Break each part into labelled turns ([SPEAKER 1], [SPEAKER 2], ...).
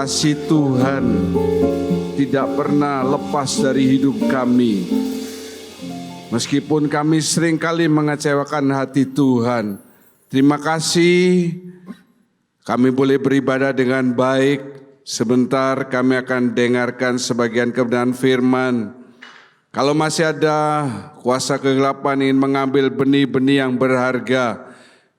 [SPEAKER 1] kasih Tuhan tidak pernah lepas dari hidup kami. Meskipun kami seringkali mengecewakan hati Tuhan, terima kasih kami boleh beribadah dengan baik. Sebentar kami akan dengarkan sebagian kebenaran firman. Kalau masih ada kuasa kegelapan ingin mengambil benih-benih yang berharga,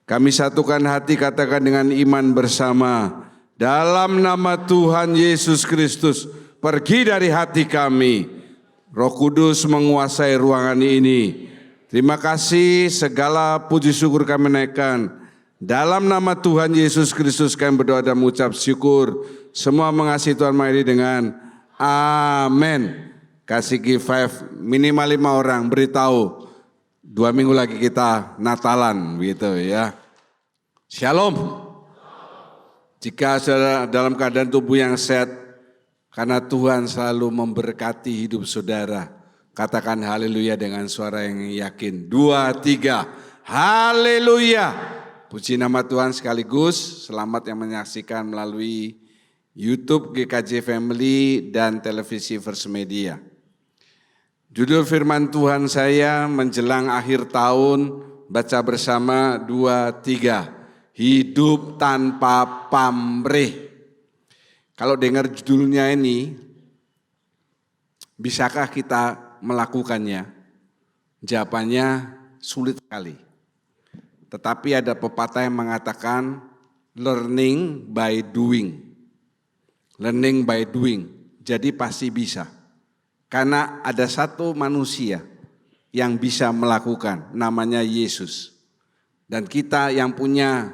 [SPEAKER 1] kami satukan hati, katakan dengan iman bersama. Dalam nama Tuhan Yesus Kristus, pergi dari hati kami. Roh Kudus menguasai ruangan ini. Terima kasih, segala puji syukur kami naikkan. Dalam nama Tuhan Yesus Kristus kami berdoa dan mengucap syukur. Semua mengasihi Tuhan mari dengan amin. Kasih G5 minimal 5 orang, beritahu 2 minggu lagi kita Natalan gitu ya. Shalom. Jika saudara dalam keadaan tubuh yang sehat, karena Tuhan selalu memberkati hidup saudara, katakan haleluya dengan suara yang yakin. 2, 3, haleluya. Puji nama Tuhan sekaligus. Selamat yang menyaksikan melalui YouTube GKJ Family dan televisi First Media. Judul firman Tuhan saya menjelang akhir tahun, baca bersama 2, 3. Hidup tanpa pamrih. Kalau dengar judulnya ini, bisakah kita melakukannya? Jawabannya sulit sekali. Tetapi ada pepatah yang mengatakan learning by doing. Learning by doing, jadi pasti bisa. Karena ada satu manusia yang bisa melakukan, namanya Yesus. Dan kita yang punya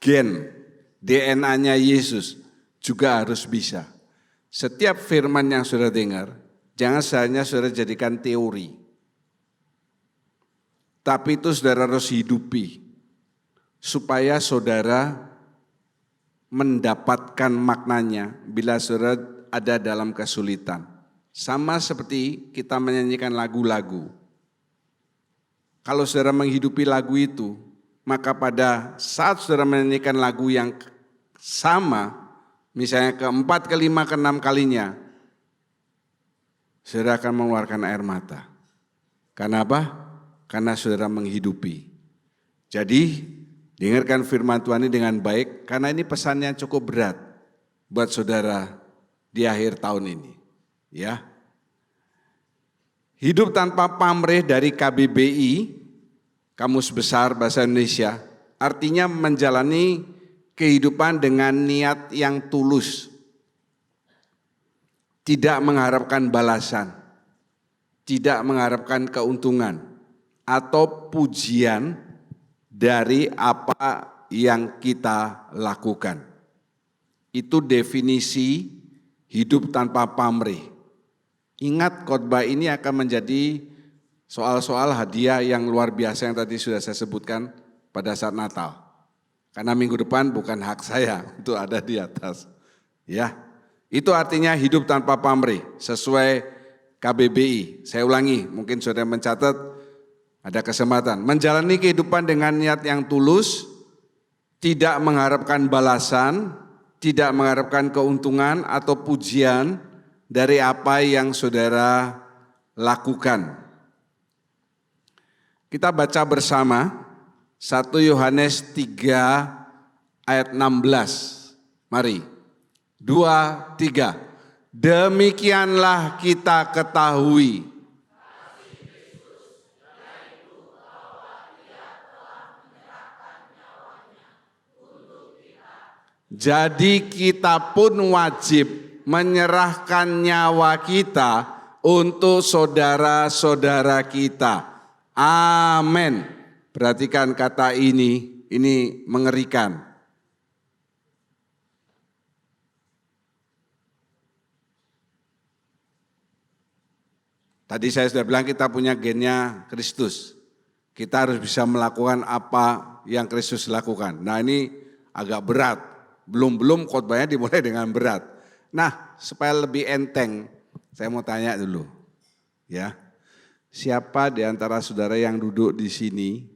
[SPEAKER 1] gen, DNA-nya Yesus juga harus bisa. Setiap firman yang saudara dengar, jangan hanya saudara jadikan teori. Tapi itu saudara harus hidupi. Supaya saudara mendapatkan maknanya bila saudara ada dalam kesulitan. Sama seperti kita menyanyikan lagu-lagu. Kalau saudara menghidupi lagu itu, maka pada saat saudara menyanyikan lagu yang sama, misalnya keempat, kelima, keenam kalinya, saudara akan mengeluarkan air mata. Karena apa? Karena saudara menghidupi. Jadi, dengarkan firman Tuhan ini dengan baik, karena ini pesannya cukup berat buat saudara di akhir tahun ini. Ya, hidup tanpa pamrih dari KBBI, Kamus Besar Bahasa Indonesia, artinya menjalani kehidupan dengan niat yang tulus, tidak mengharapkan balasan, tidak mengharapkan keuntungan atau pujian dari apa yang kita lakukan. Itu definisi hidup tanpa pamrih. Ingat, khotbah ini akan menjadi soal-soal hadiah yang luar biasa yang tadi sudah saya sebutkan pada saat Natal. Karena minggu depan bukan hak saya untuk ada di atas. Ya, itu artinya hidup tanpa pamrih sesuai KBBI. Saya ulangi, mungkin saudara mencatat, ada kesempatan. Menjalani kehidupan dengan niat yang tulus, tidak mengharapkan balasan, tidak mengharapkan keuntungan atau pujian dari apa yang saudara lakukan. Kita baca bersama 1 Yohanes 3 ayat 16. Mari. 2, 3. Demikianlah kita ketahui. Jadi kita pun wajib menyerahkan nyawa kita untuk saudara-saudara kita. Amin. Perhatikan kata ini mengerikan. Tadi saya sudah bilang kita punya gennya Kristus. Kita harus bisa melakukan apa yang Kristus lakukan. Nah, ini agak berat. Belum khotbahnya dimulai dengan berat. Nah, supaya lebih enteng, saya mau tanya dulu. Ya. Siapa di antara saudara yang duduk di sini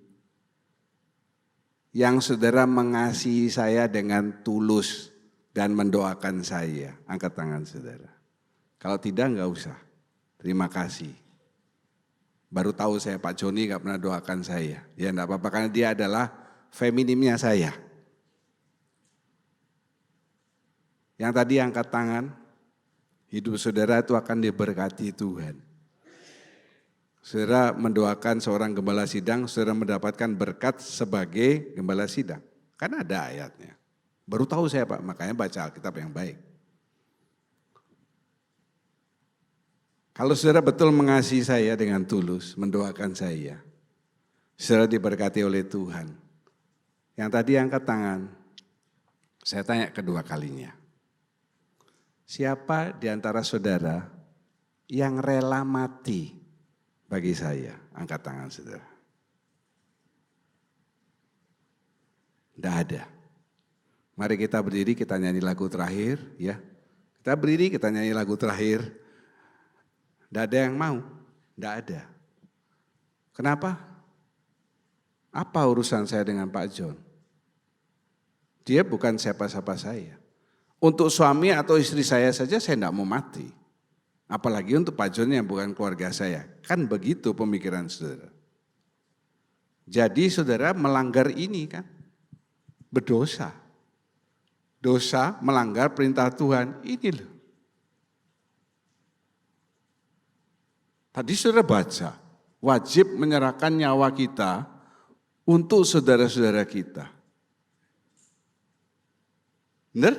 [SPEAKER 1] yang saudara mengasihi saya dengan tulus, dan mendoakan saya? Angkat tangan saudara. Kalau tidak enggak usah. Terima kasih. Baru tahu saya Pak Joni enggak pernah doakan saya. Ya enggak apa-apa karena dia adalah feminimnya saya. Yang tadi angkat tangan, hidup saudara itu akan diberkati Tuhan. Saudara mendoakan seorang gembala sidang, saudara mendapatkan berkat sebagai gembala sidang. Kan ada ayatnya. Baru tahu saya Pak, makanya baca Alkitab yang baik. Kalau saudara betul mengasihi saya dengan tulus, mendoakan saya, saudara diberkati oleh Tuhan. Yang tadi angkat tangan, saya tanya kedua kalinya. Siapa di antara saudara yang rela mati bagi saya? Angkat tangan saudara. Tidak ada. Mari kita berdiri, kita nyanyi lagu terakhir. Ya, kita berdiri, kita nyanyi lagu terakhir. Tidak ada yang mau, tidak ada. Kenapa? Apa urusan saya dengan Pak John? Dia bukan siapa-siapa saya. Untuk suami atau istri saya saja saya tidak mau mati. Apalagi untuk Pak John yang bukan keluarga saya. Kan begitu pemikiran saudara. Jadi saudara melanggar ini kan. Berdosa. Dosa melanggar perintah Tuhan. Ini loh. Tadi saudara baca. Wajib menyerahkan nyawa kita untuk saudara-saudara kita. Benar?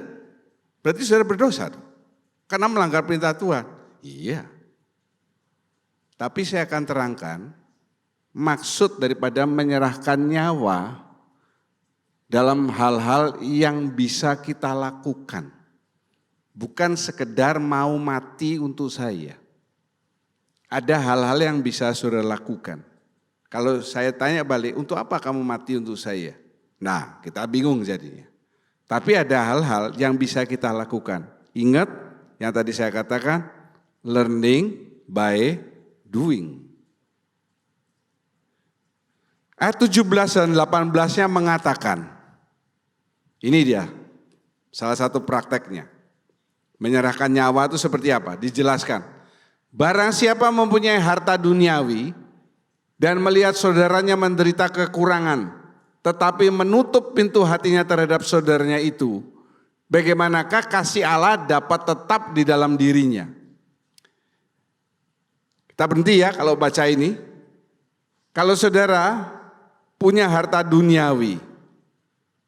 [SPEAKER 1] Berarti saudara berdosa karena melanggar perintah Tuhan. Iya. Tapi saya akan terangkan maksud daripada menyerahkan nyawa dalam hal-hal yang bisa kita lakukan. Bukan sekedar mau mati untuk saya. Ada hal-hal yang bisa saudara lakukan. Kalau saya tanya balik, untuk apa kamu mati untuk saya? Nah, kita bingung jadinya. Tapi ada hal-hal yang bisa kita lakukan. Ingat yang tadi saya katakan, learning by doing. Ayat 17 dan 18-nya mengatakan, ini dia salah satu prakteknya. Menyerahkan nyawa itu seperti apa? Dijelaskan. Barang siapa mempunyai harta duniawi dan melihat saudaranya menderita kekurangan, tetapi menutup pintu hatinya terhadap saudaranya itu, bagaimanakah kasih Allah dapat tetap di dalam dirinya? Kita berhenti ya kalau baca ini. Kalau saudara punya harta duniawi,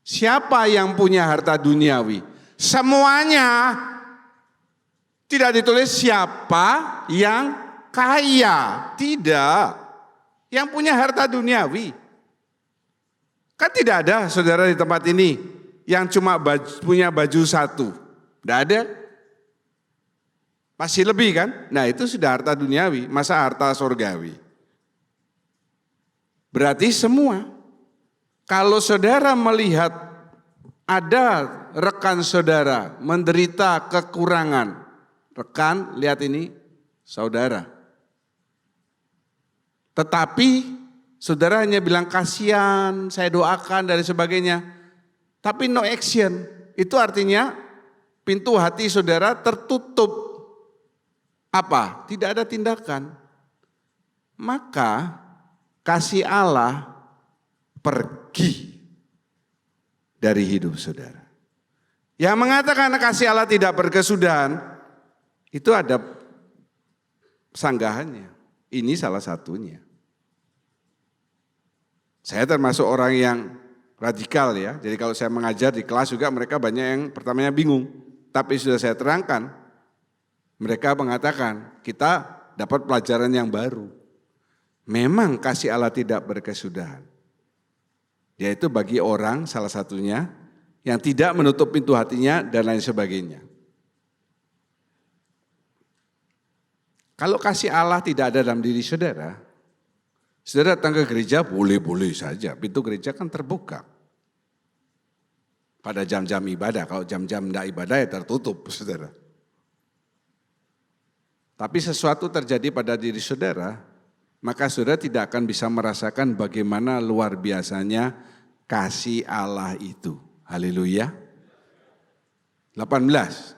[SPEAKER 1] siapa yang punya harta duniawi? Semuanya, tidak ditulis siapa yang kaya, tidak. Yang punya harta duniawi. Kan tidak ada saudara di tempat ini yang cuma punya baju satu. Tidak ada. Pasti lebih kan? Nah itu sudah harta duniawi, masa harta surgawi. Berarti semua. Kalau saudara melihat ada rekan saudara menderita kekurangan. Rekan, lihat ini, saudara. Tetapi saudara hanya bilang kasihan, saya doakan dan sebagainya. Tapi no action, itu artinya pintu hati saudara tertutup. Apa? Tidak ada tindakan. Maka kasih Allah pergi dari hidup saudara. Yang mengatakan kasih Allah tidak berkesudahan, itu ada sanggahannya. Ini salah satunya. Saya termasuk orang yang radikal ya. Jadi kalau saya mengajar di kelas juga mereka banyak yang pertamanya bingung. Tapi sudah saya terangkan, mereka mengatakan kita dapat pelajaran yang baru. Memang kasih Allah tidak berkesudahan. Yaitu bagi orang salah satunya yang tidak menutup pintu hatinya dan lain sebagainya. Kalau kasih Allah tidak ada dalam diri saudara, saudara datang ke gereja boleh-boleh saja, pintu gereja kan terbuka. Pada jam-jam ibadah, kalau jam-jam tidak ibadah ya tertutup saudara. Tapi sesuatu terjadi pada diri saudara, maka saudara tidak akan bisa merasakan bagaimana luar biasanya kasih Allah itu. Haleluya. 18.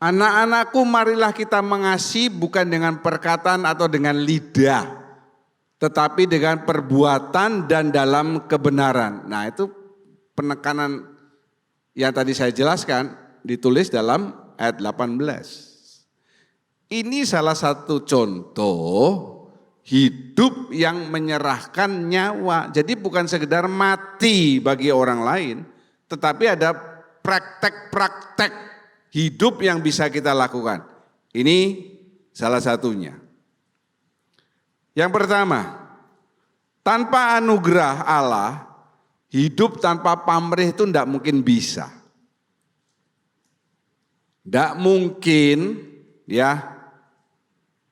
[SPEAKER 1] Anak-anakku, marilah kita mengasihi bukan dengan perkataan atau dengan lidah, tetapi dengan perbuatan dan dalam kebenaran. Nah, itu penekanan yang tadi saya jelaskan ditulis dalam ayat 18. Ini salah satu contoh hidup yang menyerahkan nyawa. Jadi bukan sekedar mati bagi orang lain, tetapi ada praktek-praktek hidup yang bisa kita lakukan. Ini salah satunya. Yang pertama, tanpa anugerah Allah, hidup tanpa pamrih itu tidak mungkin bisa. Tidak mungkin ya,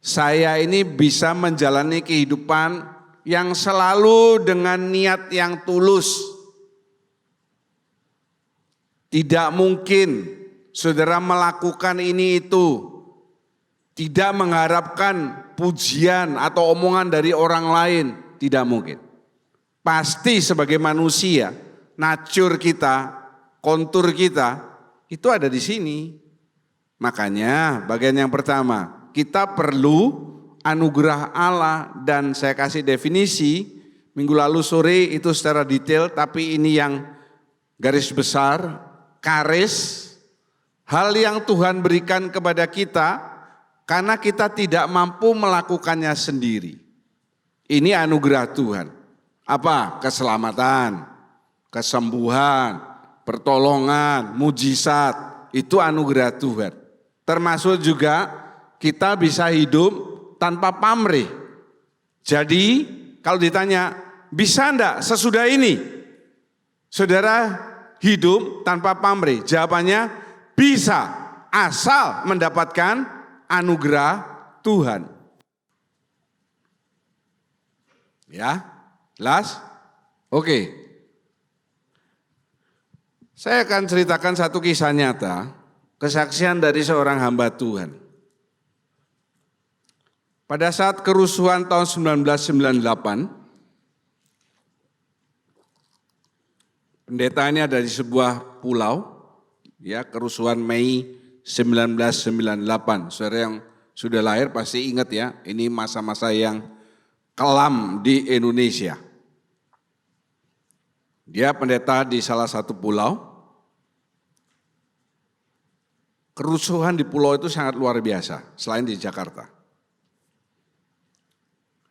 [SPEAKER 1] saya ini bisa menjalani kehidupan yang selalu dengan niat yang tulus. Tidak mungkin saudara melakukan ini itu tidak mengharapkan pujian atau omongan dari orang lain, tidak mungkin. Pasti sebagai manusia, nature kita, kontur kita itu ada di sini. Makanya bagian yang pertama, kita perlu anugerah Allah, dan saya kasih definisi minggu lalu sore itu secara detail, tapi ini yang garis besar, karis, hal yang Tuhan berikan kepada kita karena kita tidak mampu melakukannya sendiri. Ini anugerah Tuhan. Apa? Keselamatan, kesembuhan, pertolongan, mujizat, itu anugerah Tuhan. Termasuk juga kita bisa hidup tanpa pamrih. Jadi kalau ditanya, bisa enggak sesudah ini saudara hidup tanpa pamrih? Jawabannya bisa, asal mendapatkan anugerah Tuhan. Ya, jelas? Oke. Saya akan ceritakan satu kisah nyata, kesaksian dari seorang hamba Tuhan. Pada saat kerusuhan tahun 1998, pendeta ini ada di sebuah pulau, ya, kerusuhan Mei 1998. Saudara yang sudah lahir pasti ingat ya, ini masa-masa yang kelam di Indonesia. Dia pendeta di salah satu pulau. Kerusuhan di pulau itu sangat luar biasa, selain di Jakarta.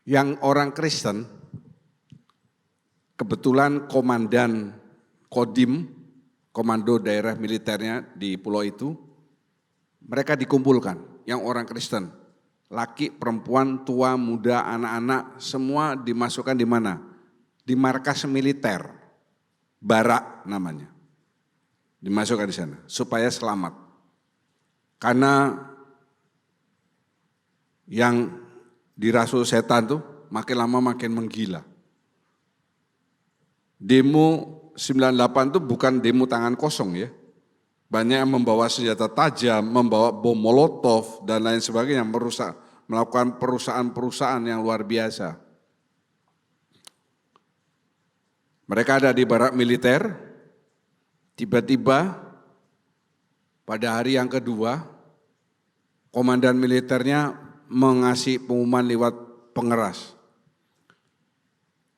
[SPEAKER 1] Yang orang Kristen, kebetulan komandan Kodim, komando daerah militernya di pulau itu, mereka dikumpulkan, yang orang Kristen, laki, perempuan, tua, muda, anak-anak, semua dimasukkan di mana? Di markas militer, Barak namanya, dimasukkan di sana supaya selamat. Karena yang dirasul setan tuh makin lama makin menggila. Demo 98 tuh bukan demo tangan kosong ya. Banyak yang membawa senjata tajam, membawa bom molotov dan lain sebagainya, melakukan perusahaan-perusahaan yang luar biasa. Mereka ada di barak militer, tiba-tiba pada hari yang kedua, komandan militernya mengasih pengumuman lewat pengeras.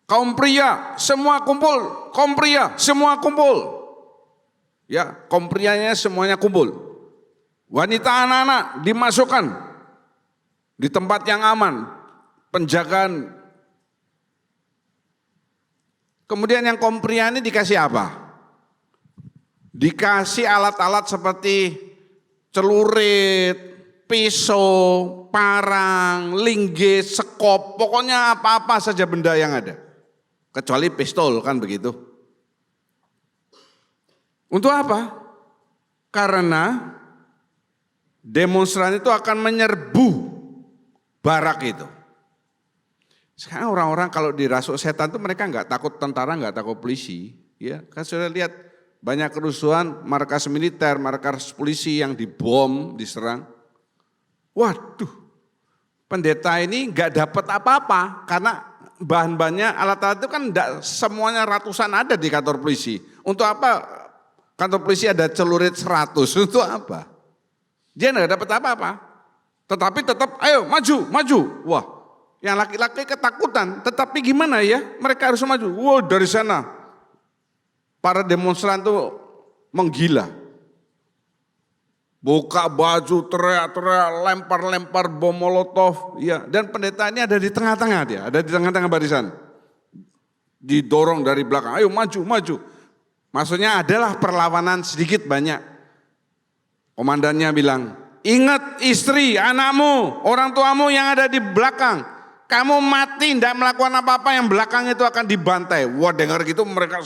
[SPEAKER 1] Kaum pria semua kumpul, kaum pria semua kumpul. Ya, kaum prianya semuanya kumpul. Wanita anak-anak dimasukkan di tempat yang aman, penjagaan. Kemudian yang kaum pria ini dikasih apa? Dikasih alat-alat seperti celurit, pisau, parang, linggis, sekop, pokoknya apa-apa saja benda yang ada. Kecuali pistol kan begitu. Untuk apa? Karena demonstran itu akan menyerbu barak itu. Sekarang orang-orang kalau dirasuk setan itu mereka nggak takut tentara, nggak takut polisi. Ya, kan sudah lihat banyak kerusuhan, markas militer, markas polisi yang dibom, diserang. Waduh, pendeta ini nggak dapat apa-apa karena bahan-bahannya, alat-alat itu kan enggak semuanya ratusan ada di kantor polisi. Untuk apa Kantor polisi ada celurit 100, itu apa? Dia enggak dapat apa-apa. Tetapi tetap ayo maju. Wah, yang laki-laki ketakutan. Tetapi gimana ya? Mereka harus maju. Wah, dari sana para demonstran tuh menggila. Buka baju, teriak-teriak, lempar-lempar bom molotov. Ya, dan pendeta ini ada di tengah-tengah dia, ada di tengah-tengah barisan. Didorong dari belakang, ayo maju. Maksudnya adalah perlawanan sedikit banyak. Komandannya bilang, ingat istri, anakmu, orang tuamu yang ada di belakang. Kamu mati, tidak melakukan apa-apa, yang belakang itu akan dibantai. Wah, dengar gitu mereka,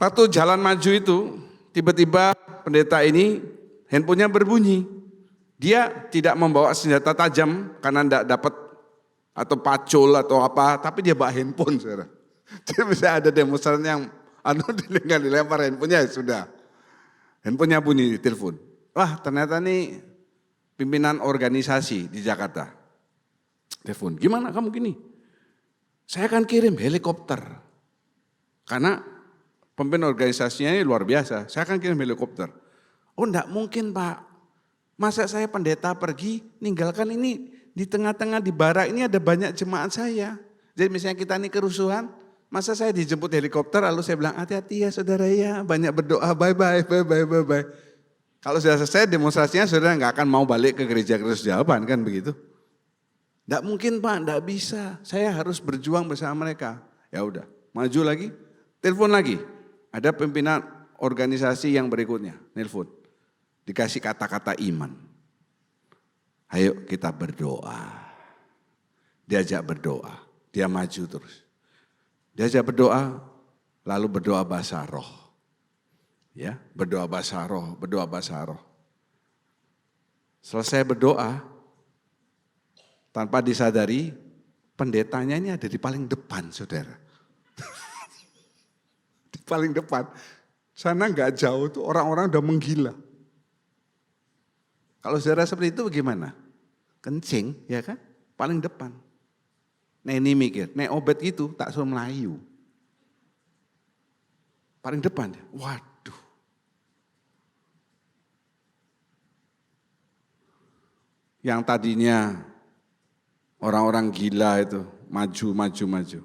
[SPEAKER 1] Waktu jalan maju itu, tiba-tiba pendeta ini handphonenya berbunyi. Dia tidak membawa senjata tajam karena tidak dapat atau pacul atau apa, tapi dia bawa handphone, saudara. Jadi bisa ada demonstran yang dilempar handphonenya, sudah. Handphonenya bunyi, telepon. Wah, ternyata nih pimpinan organisasi di Jakarta. Telepon, gimana kamu gini? Saya akan kirim helikopter. Karena pemimpin organisasinya ini luar biasa, saya akan kirim helikopter. Oh enggak mungkin Pak, masa saya pendeta pergi ninggalkan ini di tengah-tengah di barak ini ada banyak jemaat saya. Jadi misalnya kita ini kerusuhan, masa saya dijemput helikopter lalu saya bilang hati-hati ya saudara ya, banyak berdoa, bye-bye. Kalau sudah selesai demonstrasinya saudara nggak akan mau balik ke gereja Kristus Jawaban kan begitu. Enggak mungkin Pak, enggak bisa, saya harus berjuang bersama mereka. Ya udah, maju lagi, telepon lagi. Ada pimpinan organisasi yang berikutnya, nelpon. Dikasih kata-kata iman. Ayo kita berdoa. Diajak berdoa, dia maju terus. Diajak berdoa, lalu berdoa bahasa roh. Ya, berdoa bahasa roh. Selesai berdoa, tanpa disadari, pendetanya ini ada di paling depan, saudara. Paling depan, sana nggak jauh tuh orang-orang udah menggila. Kalau saudara seperti itu bagaimana? Kencing, ya kan? Paling depan. Nah ini mikir, nek obat itu tak suruh melayu. Paling depan, waduh. Yang tadinya orang-orang gila itu maju.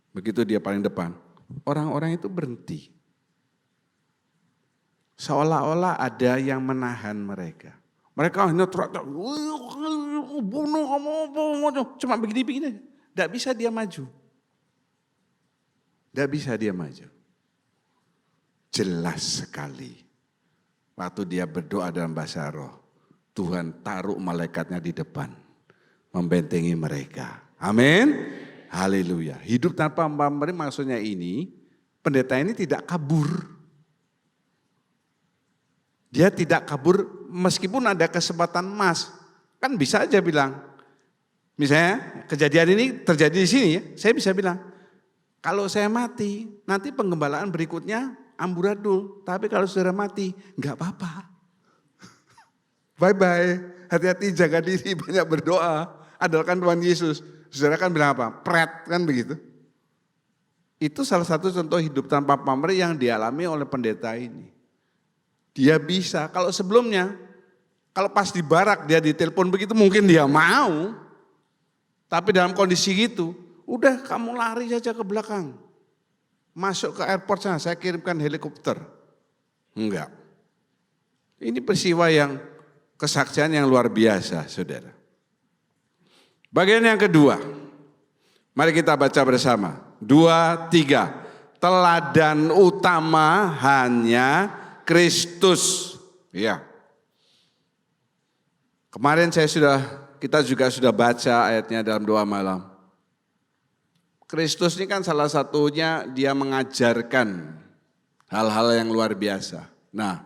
[SPEAKER 1] Begitu dia paling depan. Orang-orang itu berhenti. Seolah-olah ada yang menahan mereka. Mereka hanya teriak, bunuh kamu, cuma begini-begini. Tidak bisa dia maju. Jelas sekali. Waktu dia berdoa dalam bahasa roh, Tuhan taruh malaikatnya di depan. Membentengi mereka. Amin. Haleluya. Hidup tanpa pamrih maksudnya ini, pendeta ini tidak kabur. Dia tidak kabur meskipun ada kesempatan emas. Kan bisa aja bilang, misalnya kejadian ini terjadi di sini ya, saya bisa bilang, kalau saya mati, nanti penggembalaan berikutnya amburadul. Tapi kalau saudara mati, enggak apa-apa. Bye-bye, hati-hati, jaga diri, banyak berdoa, andalkan Tuhan Yesus. Saudara kan bilang apa? Pret kan begitu. Itu salah satu contoh hidup tanpa pamrih yang dialami oleh pendeta ini. Dia bisa, kalau sebelumnya, kalau pas di barak dia ditelepon begitu mungkin dia mau. Tapi dalam kondisi gitu, udah kamu lari saja ke belakang. Masuk ke airport sana, saya kirimkan helikopter. Enggak. Ini peristiwa yang kesaksian yang luar biasa, saudara. Bagian yang kedua, mari kita baca bersama. 2, 3. Teladan utama hanya Kristus. Ya. Kemarin kita juga sudah baca ayatnya dalam doa malam. Kristus ini kan salah satunya dia mengajarkan hal-hal yang luar biasa. Nah,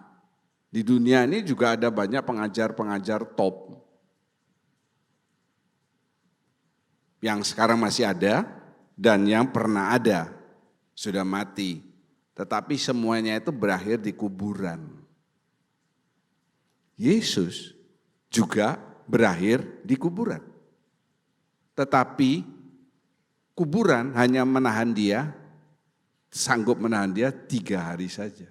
[SPEAKER 1] di dunia ini juga ada banyak pengajar-pengajar top. Yang sekarang masih ada dan yang pernah ada, sudah mati. Tetapi semuanya itu berakhir di kuburan. Yesus juga berakhir di kuburan. Tetapi kuburan hanya menahan dia sanggup menahan dia 3 hari saja.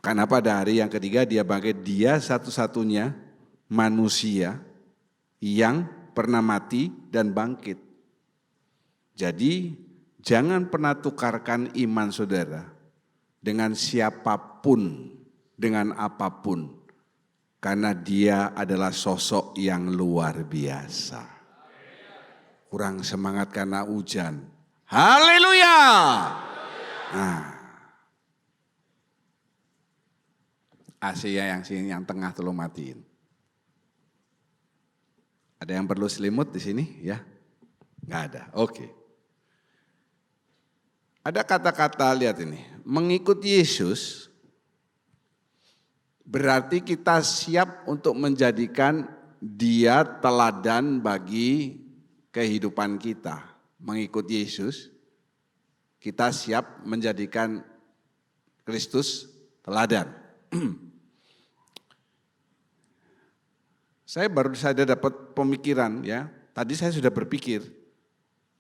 [SPEAKER 1] Karena pada hari yang ketiga dia bangkit, dia satu-satunya manusia yang pernah mati dan bangkit. Jadi jangan pernah tukarkan iman saudara dengan siapapun, dengan apapun. Karena dia adalah sosok yang luar biasa. Kurang semangat karena hujan. Haleluya! Nah, Asia yang tengah tolong matiin. Ada yang perlu selimut di sini ya? Enggak ada. Oke. Ada kata-kata, lihat ini. Mengikuti Yesus berarti kita siap untuk menjadikan dia teladan bagi kehidupan kita. Mengikuti Yesus, kita siap menjadikan Kristus teladan. Saya baru saja dapat pemikiran ya, tadi saya sudah berpikir,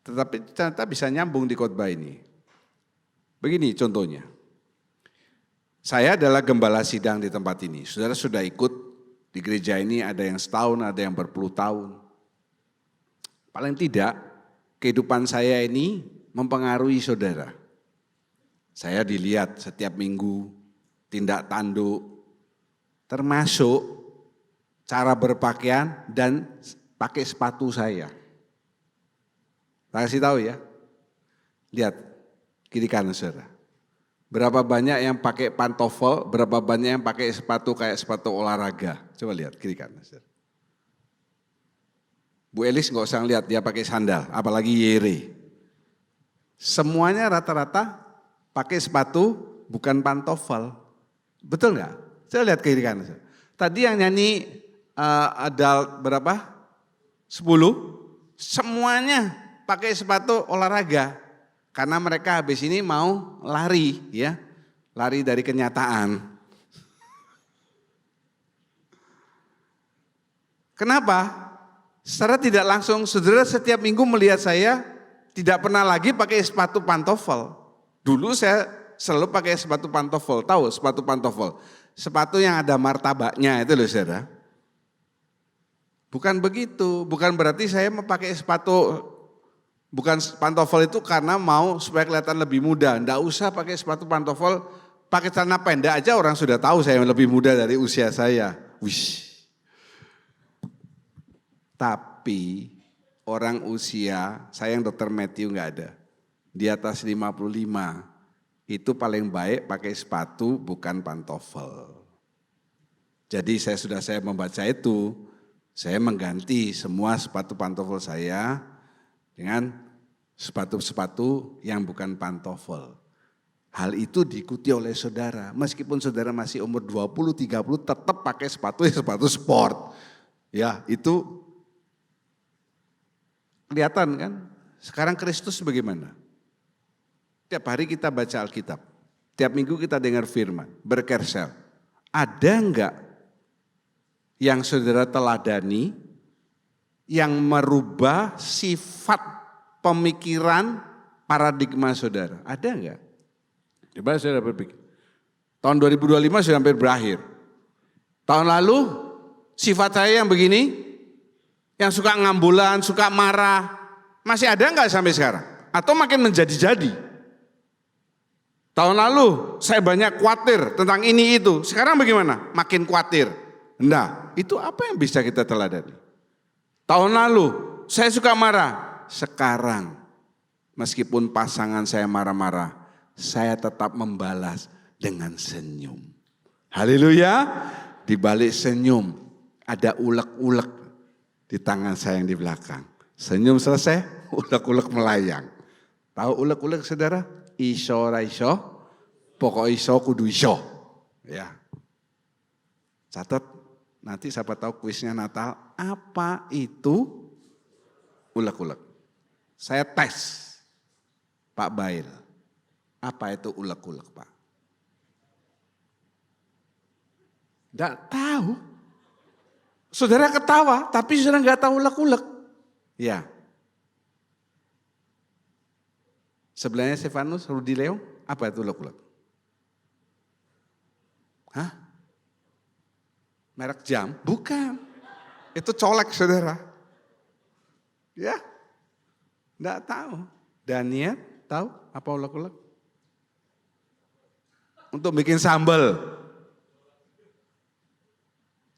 [SPEAKER 1] tetapi ternyata bisa nyambung di khotbah ini. Begini contohnya, saya adalah gembala sidang di tempat ini, saudara sudah ikut di gereja ini ada yang setahun, ada yang berpuluh tahun. Paling tidak kehidupan saya ini mempengaruhi saudara. Saya dilihat setiap minggu, tindak tanduk, termasuk cara berpakaian dan pakai sepatu saya. Saya kasih tahu ya, lihat kiri kanan saudara. Berapa banyak yang pakai pantofel, berapa banyak yang pakai sepatu kayak sepatu olahraga. Coba lihat kiri kanan saudara. Bu Elis nggak usah lihat dia pakai sandal, apalagi Yere. Semuanya rata-rata pakai sepatu bukan pantofel. Betul nggak? Saya lihat kiri kanan saudara. Tadi yang nyanyi ada berapa? 10. Semuanya pakai sepatu olahraga. Karena mereka habis ini mau lari ya. Lari dari kenyataan. Kenapa? Secara tidak langsung saudara setiap minggu melihat saya tidak pernah lagi pakai sepatu pantofel. Dulu saya selalu pakai sepatu pantofel. Tahu sepatu pantofel? Sepatu yang ada martabaknya itu loh saudara. Bukan begitu, bukan berarti saya memakai sepatu, bukan pantofel itu karena mau supaya kelihatan lebih muda. Nggak usah pakai sepatu pantofel, pakai celana pendek aja orang sudah tahu saya lebih muda dari usia saya. Wish. Tapi orang usia, saya yang dokter Matthew nggak ada, di atas 55, itu paling baik pakai sepatu bukan pantofel. Jadi saya membaca itu, saya mengganti semua sepatu pantofel saya dengan sepatu-sepatu yang bukan pantofel. Hal itu diikuti oleh saudara. Meskipun saudara masih umur 20-30 tetap pakai sepatu sport. Ya itu kelihatan kan. Sekarang Kristus bagaimana? Tiap hari kita baca Alkitab. Tiap minggu kita dengar firman. Berkersel. Ada enggak yang saudara teladani, yang merubah sifat pemikiran paradigma saudara? Ada enggak? Coba saudara berpikir. Tahun 2025 sudah hampir berakhir. Tahun lalu sifat saya yang begini, yang suka ngambulan, suka marah, masih ada enggak sampai sekarang? Atau makin menjadi-jadi? Tahun lalu saya banyak khawatir tentang ini itu, sekarang bagaimana? Makin khawatir. Nah, itu apa yang bisa kita teladani? Tahun lalu saya suka marah, sekarang meskipun pasangan saya marah-marah, saya tetap membalas dengan senyum. Haleluya, di balik senyum ada ulek-ulek di tangan saya yang di belakang. Senyum selesai, ulek-ulek melayang. Tahu ulek-ulek saudara? Iso raiso, pokok iso kudu iso. Ya. Catat. Nanti siapa tahu kuisnya Natal, apa itu ulek-ulek? Saya tes Pak Bail, apa itu ulek-ulek Pak? Enggak tahu. Saudara ketawa, tapi saudara enggak tahu ulek-ulek. Ya. Sebelahnya Stefanus, Rudi Leo, apa itu ulek-ulek? Hah? Merek jam? Bukan. Itu colek saudara. Ya, enggak tahu. Daniel tahu apa ulek-ulek? Untuk bikin sambal.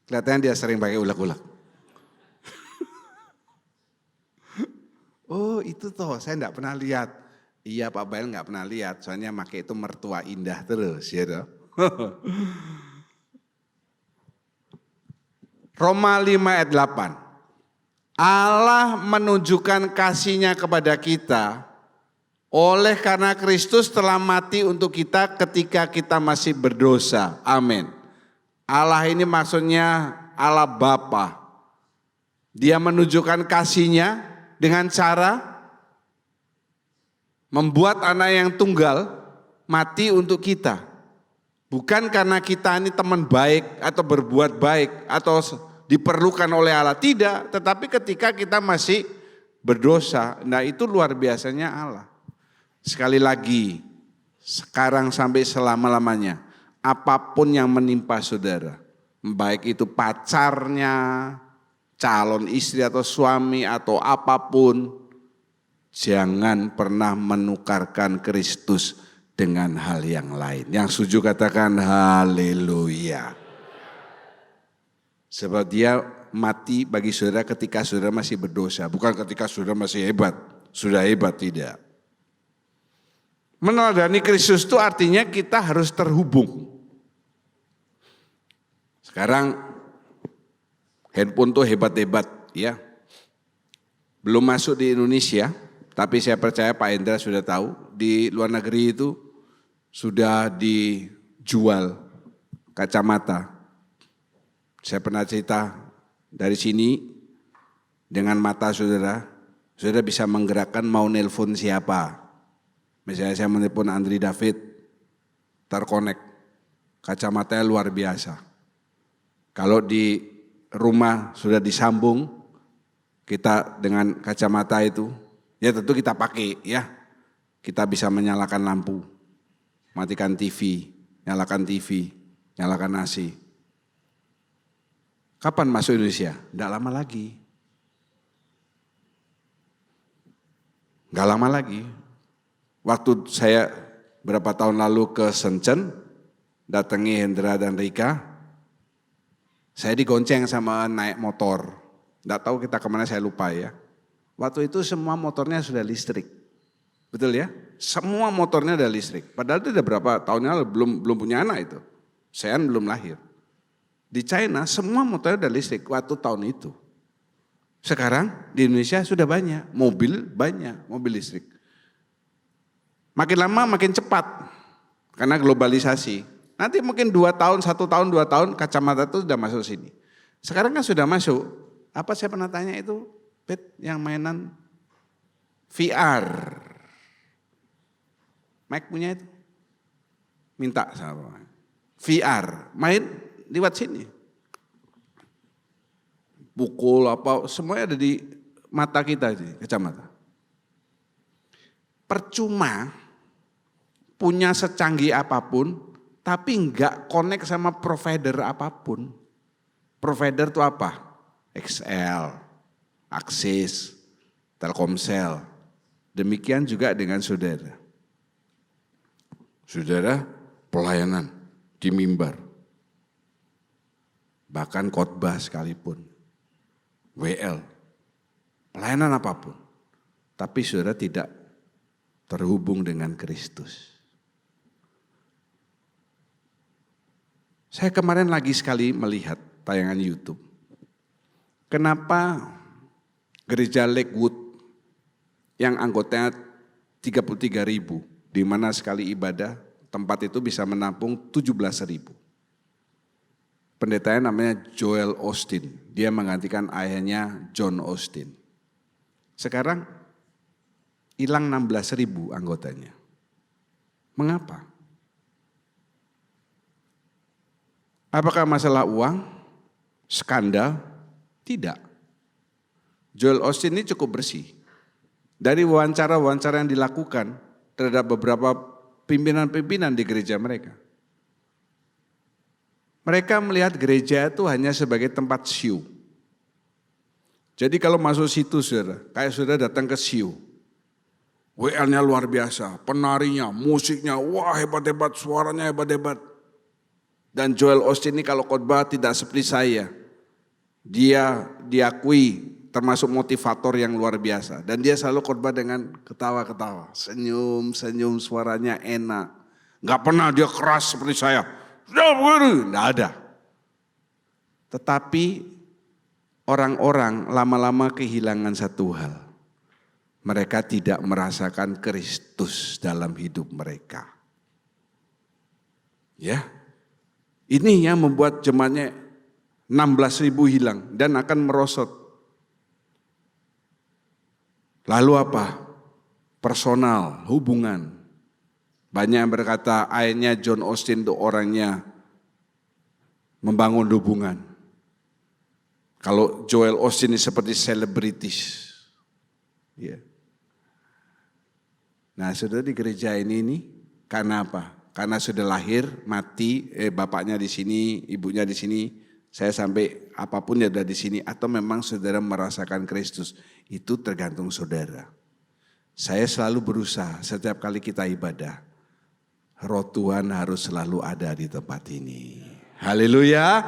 [SPEAKER 1] Kelihatannya dia sering pakai ulek-ulek. Oh itu toh, saya enggak pernah lihat. Iya Pak Bail enggak pernah lihat, soalnya pakai itu mertua indah terus ya toh. Roma 5 ayat 8. Allah menunjukkan kasih-Nya kepada kita oleh karena Kristus telah mati untuk kita ketika kita masih berdosa. Amin. Allah ini maksudnya Allah Bapa. Dia menunjukkan kasih-Nya dengan cara membuat anak yang tunggal mati untuk kita. Bukan karena kita ini teman baik atau berbuat baik atau diperlukan oleh Allah. Tidak, tetapi ketika kita masih berdosa, nah itu luar biasanya Allah. Sekali lagi, sekarang sampai selama-lamanya, apapun yang menimpa saudara, baik itu pacarnya, calon istri atau suami atau apapun, jangan pernah menukarkan Kristus dengan hal yang lain. Yang setuju katakan haleluya. Sebab dia mati bagi saudara ketika saudara masih berdosa. Bukan ketika saudara masih hebat. Sudah hebat, tidak. Meneladani Kristus itu artinya kita harus terhubung. Sekarang handphone tuh hebat-hebat ya. Belum masuk di Indonesia, tapi saya percaya Pak Hendra sudah tahu. Di luar negeri itu sudah dijual kacamata. Saya pernah cerita dari sini dengan mata saudara bisa menggerakkan mau nelpon siapa. Misalnya saya menelpon Andri David, terkonek, kacamatanya luar biasa. Kalau di rumah sudah disambung, kita dengan kacamata itu, ya tentu kita pakai ya. Kita bisa menyalakan lampu, matikan TV, nyalakan AC. Kapan masuk Indonesia? Tidak lama lagi. Gak lama lagi. Waktu saya berapa tahun lalu ke Shenzhen, datangi Hendra dan Rika, saya digonceng sama naik motor. Tidak tahu kita kemana, saya lupa ya. Waktu itu semua motornya sudah listrik. Betul ya? Semua motornya sudah listrik. Padahal itu sudah berapa tahunnya belum punya anak itu. Saya belum lahir. Di China semua motornya sudah listrik waktu tahun itu. Sekarang di Indonesia sudah banyak, mobil listrik. Makin lama makin cepat karena globalisasi. Nanti mungkin 2 tahun, 1 tahun, 2 tahun kacamata itu sudah masuk sini. Sekarang kan sudah masuk. Apa saya pernah tanya itu, Pet, yang mainan VR. Mike punya itu. Minta sama VR, main lewat sini. Pukul apa, semuanya ada di mata kita, kacamata. Percuma punya secanggih apapun, tapi enggak connect sama provider apapun. Provider itu apa? XL, Axis, Telkomsel. Demikian juga dengan saudara. Saudara pelayanan di mimbar. Bahkan khotbah sekalipun. WL. Pelayanan apapun. Tapi saudara tidak terhubung dengan Kristus. Saya kemarin lagi sekali melihat tayangan YouTube. Kenapa gereja Lakewood yang anggotanya 33.000, di mana sekali ibadah tempat itu bisa menampung 17.000. Pendetanya namanya Joel Osteen, dia menggantikan ayahnya John Osteen. Sekarang hilang 16.000 anggotanya. Mengapa? Apakah masalah uang? Skandal? Tidak. Joel Osteen ini cukup bersih. Dari wawancara-wawancara yang dilakukan, terhadap beberapa pimpinan-pimpinan di gereja mereka. Mereka melihat gereja itu hanya sebagai tempat siu. Jadi kalau masuk situ saudara, kayak saudara datang ke siu. WL-nya luar biasa, penarinya, musiknya, wah hebat-hebat, suaranya hebat-hebat. Dan Joel Osteen ini kalau khotbah tidak seperti saya. Dia diakui termasuk motivator yang luar biasa. Dan dia selalu khotbah dengan ketawa-ketawa, senyum-senyum, suaranya enak. Gak pernah dia keras seperti saya. Tidak ada. Tetapi orang-orang lama-lama kehilangan satu hal. Mereka tidak merasakan Kristus dalam hidup mereka. Ya, ini yang membuat jemaatnya 16.000 hilang dan akan merosot. Lalu apa? Personal, hubungan. Banyak yang berkata akhirnya John Osteen itu orangnya membangun hubungan. Kalau Joel Osteen ini seperti selebritis. Ya. Nah saudara di gereja ini karena apa? Karena sudah lahir, mati, bapaknya di sini, ibunya di sini, saya sampai apapun ya ada di sini. Atau memang saudara merasakan Kristus, itu tergantung saudara. Saya selalu berusaha setiap kali kita ibadah, Roh Tuhan harus selalu ada di tempat ini. Haleluya.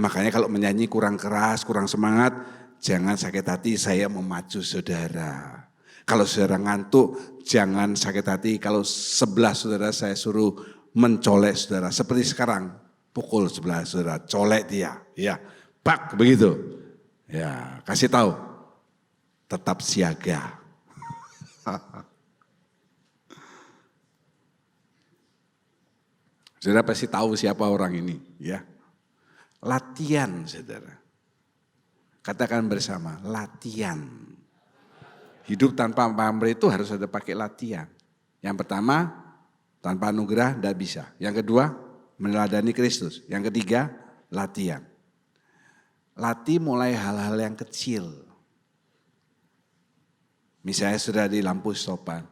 [SPEAKER 1] Makanya kalau menyanyi kurang keras, kurang semangat, jangan sakit hati saya memacu saudara. Kalau saudara ngantuk, jangan sakit hati kalau sebelah saudara saya suruh mencolek saudara. Seperti sekarang, pukul sebelah saudara, colek dia. Ya, bak begitu. Ya, kasih tahu. Tetap siaga. Saudara pasti tahu siapa orang ini. Ya, latihan saudara. Katakan bersama, latihan. Hidup tanpa pamrih itu harus ada pakai latihan. Yang pertama, tanpa anugerah tidak bisa. Yang kedua, meneladani Kristus. Yang ketiga, latihan. Latih mulai hal-hal yang kecil. Misalnya sudah di lampu stopan.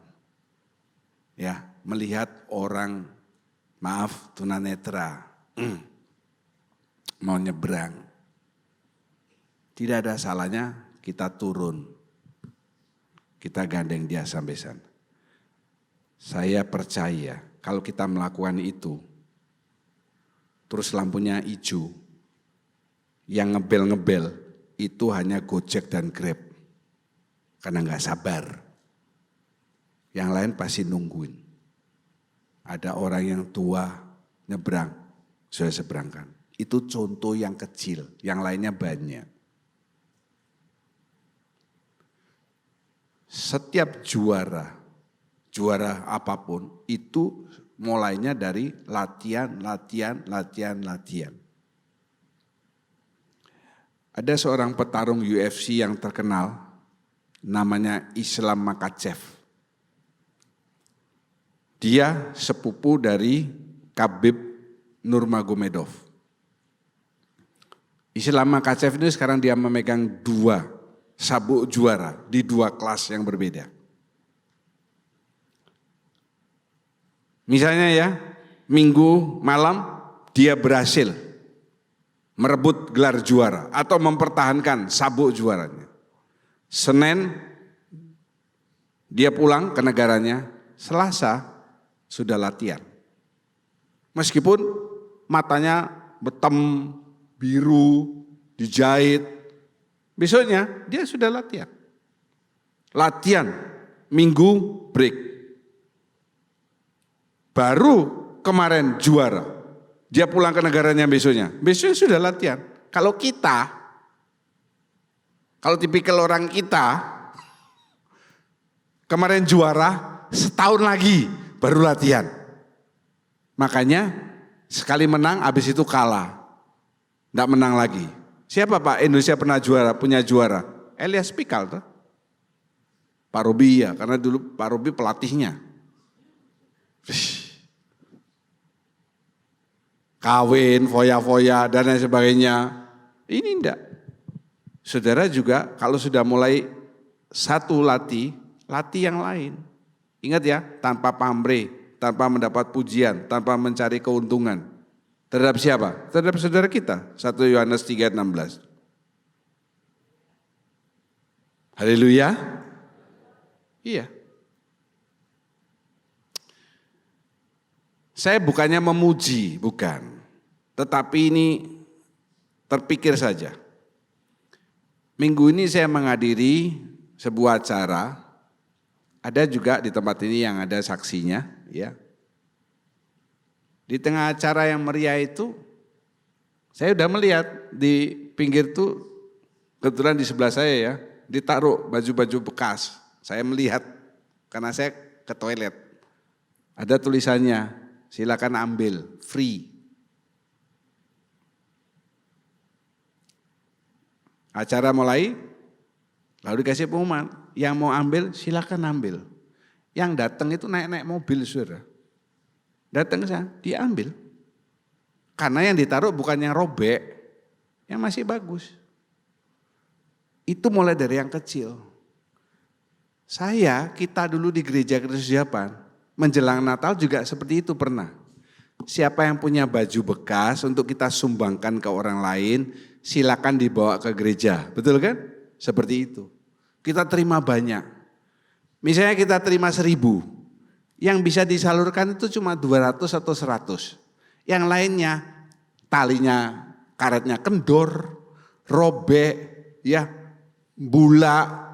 [SPEAKER 1] Ya, melihat orang, maaf tunanetra, mau nyebrang. Tidak ada salahnya kita turun. Kita gandeng dia sampai sana. Saya percaya kalau kita melakukan itu, terus lampunya hijau, yang ngebel-ngebel itu hanya Gojek dan Grab. Karena gak sabar. Yang lain pasti nungguin. Ada orang yang tua nyebrang, sudah seberangkan. Itu contoh yang kecil, yang lainnya banyak. Setiap juara apapun itu mulainya dari latihan. Ada seorang petarung UFC yang terkenal, namanya Islam Makhachev. Dia sepupu dari Khabib Nurmagomedov. Islam Makhachev ini sekarang dia memegang 2 sabuk juara di 2 kelas yang berbeda. Misalnya ya, Minggu malam dia berhasil merebut gelar juara atau mempertahankan sabuk juaranya. Senin dia pulang ke negaranya, Selasa sudah latihan. Meskipun matanya betem, biru, dijahit, besoknya dia sudah latihan. Latihan, Minggu break. Baru kemarin juara. Dia pulang ke negaranya besoknya sudah latihan. Kalau tipikal orang kita, kemarin juara, setahun lagi baru latihan. Makanya sekali menang, habis itu kalah. Tidak menang lagi. Siapa Pak Indonesia pernah punya juara? Elias Pikal tuh. Pak Robi ya, karena dulu Pak Robi pelatihnya. Kawin, foya-foya dan lain sebagainya. Ini enggak. Saudara juga kalau sudah mulai satu latih yang lain. Ingat ya, tanpa pamrih, tanpa mendapat pujian, tanpa mencari keuntungan. Terhadap siapa? Terhadap saudara kita. 1 Yohanes 3:16. Haleluya. Iya. Saya bukannya memuji, bukan. Tetapi ini terpikir saja. Minggu ini saya menghadiri sebuah acara. Ada juga di tempat ini yang ada saksinya, ya. Di tengah acara yang meriah itu, saya sudah melihat di pinggir itu, kebetulan di sebelah saya ya, ditaruh baju-baju bekas. Saya melihat, karena saya ke toilet. Ada tulisannya, silakan ambil, free. Acara mulai, lalu dikasih pengumuman, yang mau ambil silakan ambil. Yang datang itu naik-naik mobil, saudara. Datang ke sana, diambil. Karena yang ditaruh bukan yang robek, yang masih bagus. Itu mulai dari yang kecil. Kita dulu di gereja Kristus Hadapan, menjelang Natal juga seperti itu pernah. Siapa yang punya baju bekas untuk kita sumbangkan ke orang lain, silakan dibawa ke gereja. Betul kan? Seperti itu. Kita terima banyak. Misalnya kita terima 1.000, yang bisa disalurkan itu cuma 200 atau 100. Yang lainnya talinya, karetnya kendor, robek, ya, bula,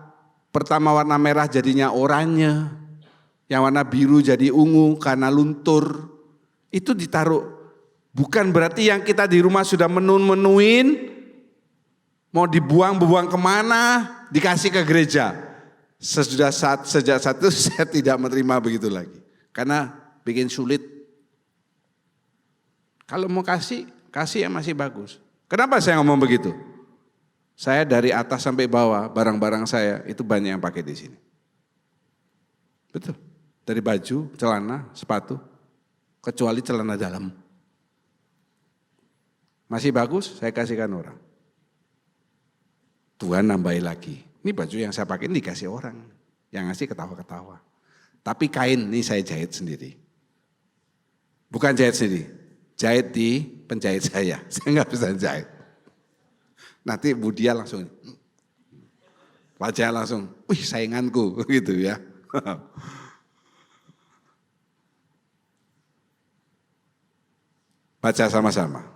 [SPEAKER 1] pertama warna merah jadinya oranye, yang warna biru jadi ungu karena luntur. Itu ditaruh. Bukan berarti yang kita di rumah sudah menuin, mau dibuang kemana, dikasih ke gereja. Sejak saat itu saya tidak menerima begitu lagi. Karena bikin sulit. Kalau mau kasih yang masih bagus. Kenapa saya ngomong begitu? Saya dari atas sampai bawah, barang-barang saya itu banyak yang pakai di sini. Betul. Dari baju, celana, sepatu, kecuali celana dalam. Masih bagus, saya kasihkan orang. Tuhan nambahi lagi. Ini baju yang saya pakai ini dikasih orang. Yang ngasih ketawa-ketawa. Tapi kain ini saya jahit sendiri. Bukan jahit sendiri. Jahit di penjahit saya. Saya nggak bisa jahit. Nanti Budia langsung, wajah langsung, wih sainganku gitu ya. Baca sama-sama.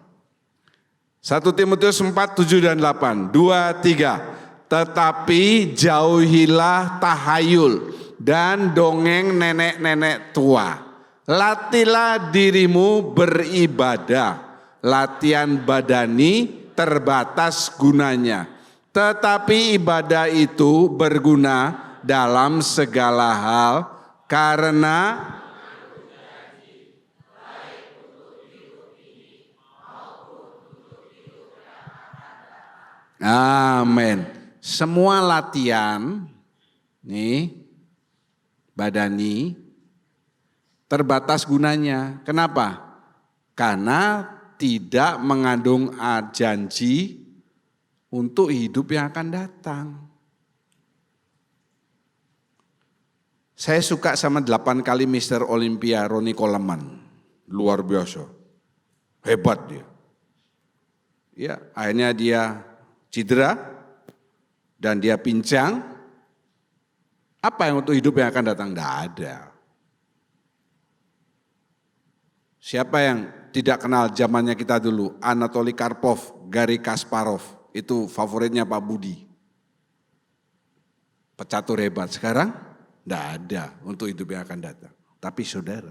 [SPEAKER 1] 1 Timotius 4, 7 dan 8, 2, 3. Tetapi jauhilah tahayul dan dongeng nenek-nenek tua. Latihlah dirimu beribadah. Latihan badani terbatas gunanya. Tetapi ibadah itu berguna dalam segala hal karena amin. Semua latihan nih badani terbatas gunanya. Kenapa? Karena tidak mengandung janji untuk hidup yang akan datang. Saya suka sama 8 kali Mr. Olympia Ronnie Coleman. Luar biasa. Hebat dia. Ya, akhirnya dia cedera dan dia pincang. Apa yang untuk hidup yang akan datang? Tidak ada. Siapa yang tidak kenal zamannya kita dulu? Anatoly Karpov, Garry Kasparov, itu favoritnya Pak Budi. Pecatur hebat. Sekarang tidak ada untuk hidup yang akan datang. Tapi saudara,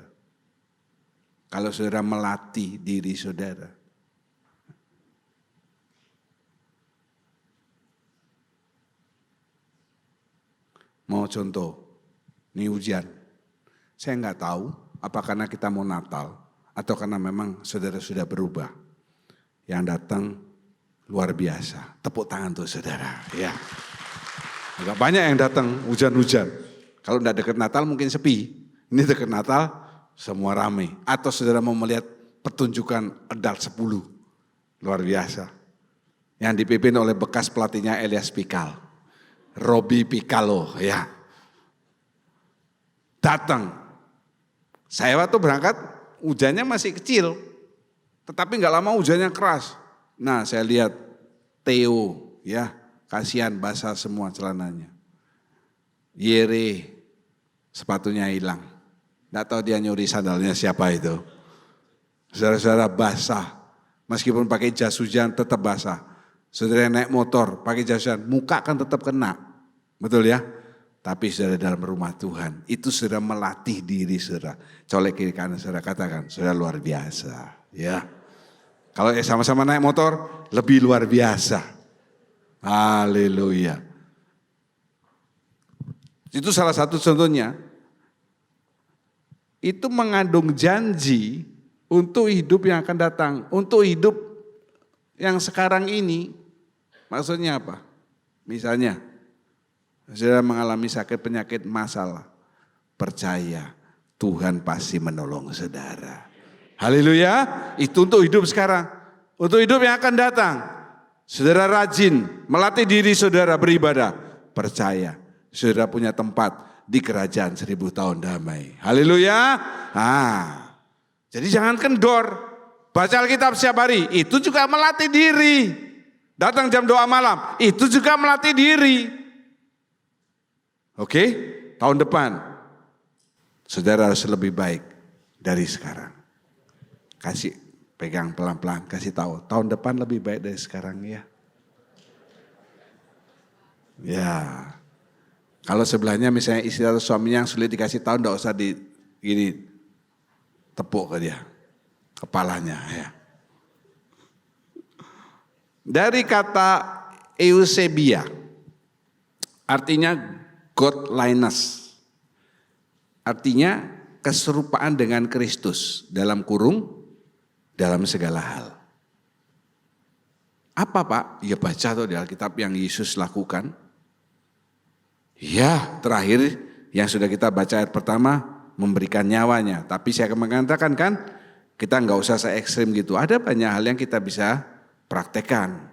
[SPEAKER 1] kalau saudara melatih diri saudara, mau contoh, ini hujan. Saya nggak tahu apa karena kita mau Natal atau karena memang saudara sudah berubah. Yang datang luar biasa. Tepuk tangan tuh saudara. Ya. Agak banyak yang datang hujan-hujan. Kalau enggak dekat Natal mungkin sepi. Ini dekat Natal semua ramai. Atau saudara mau melihat pertunjukan adult 10. Luar biasa. Yang dipimpin oleh bekas pelatihnya Elias Pikal. Robbie Piccolo, ya. datang. Saya waktu berangkat hujannya masih kecil, tetapi nggak lama hujannya keras. Nah saya lihat Theo, ya kasihan basah semua celananya. Yere sepatunya hilang. Nggak tahu dia nyuri sandalnya siapa itu. Saudara-saudara basah, meskipun pakai jas hujan tetap basah. Saudara naik motor pakai jas hujan, muka kan tetap kena, betul ya? Tapi saudara dalam rumah Tuhan, itu saudara melatih diri saudara. Colek kiri kanan saudara, katakan saudara luar biasa. Ya, kalau sama-sama naik motor, lebih luar biasa. Haleluya. Itu salah satu contohnya. Itu mengandung janji untuk hidup yang akan datang. Untuk hidup yang sekarang ini, maksudnya apa? Misalnya, saudara mengalami sakit penyakit masalah, percaya Tuhan pasti menolong saudara. Haleluya, itu untuk hidup sekarang. Untuk hidup yang akan datang, saudara rajin melatih diri saudara beribadah. Percaya, saudara punya tempat di kerajaan 1000 tahun damai. Haleluya. Jadi jangan kendor, baca Alkitab setiap hari, itu juga melatih diri. Datang jam doa malam, itu juga melatih diri. Oke, tahun depan saudara harus lebih baik dari sekarang. Kasih pegang pelan-pelan, kasih tahu tahun depan lebih baik dari sekarang ya. Ya, kalau sebelahnya misalnya istri atau suaminya yang sulit dikasih tahu, enggak usah gini tepuk ke dia kepalanya ya. Dari kata Eusebia, artinya godliness, artinya keserupaan dengan Kristus dalam kurung dalam segala hal. Apa Pak? Ya baca tuh di Alkitab yang Yesus lakukan. Ya terakhir yang sudah kita baca ayat pertama, memberikan nyawanya. Tapi saya akan mengatakan kan, kita nggak usah se-ekstrim gitu. Ada banyak hal yang kita bisa praktekkan.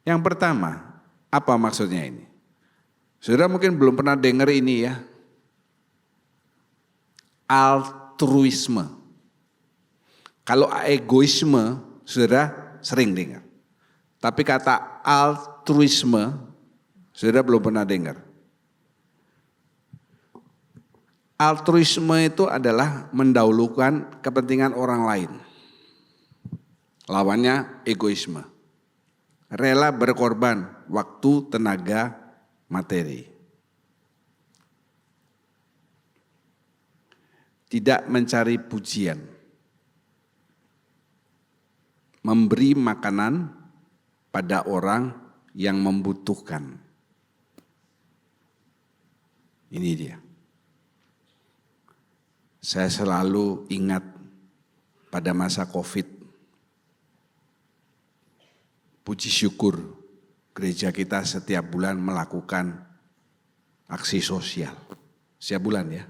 [SPEAKER 1] Yang pertama, apa maksudnya ini? Saudara mungkin belum pernah dengar ini ya. Altruisme. Kalau egoisme, saudara sering dengar. Tapi kata altruisme, saudara belum pernah dengar. Altruisme itu adalah mendahulukan kepentingan orang lain. Lawannya egoisme. Rela berkorban waktu, tenaga, materi. Tidak mencari pujian. Memberi makanan pada orang yang membutuhkan. Ini dia. Saya selalu ingat pada masa COVID. Puji syukur gereja kita setiap bulan melakukan aksi sosial. Setiap bulan ya.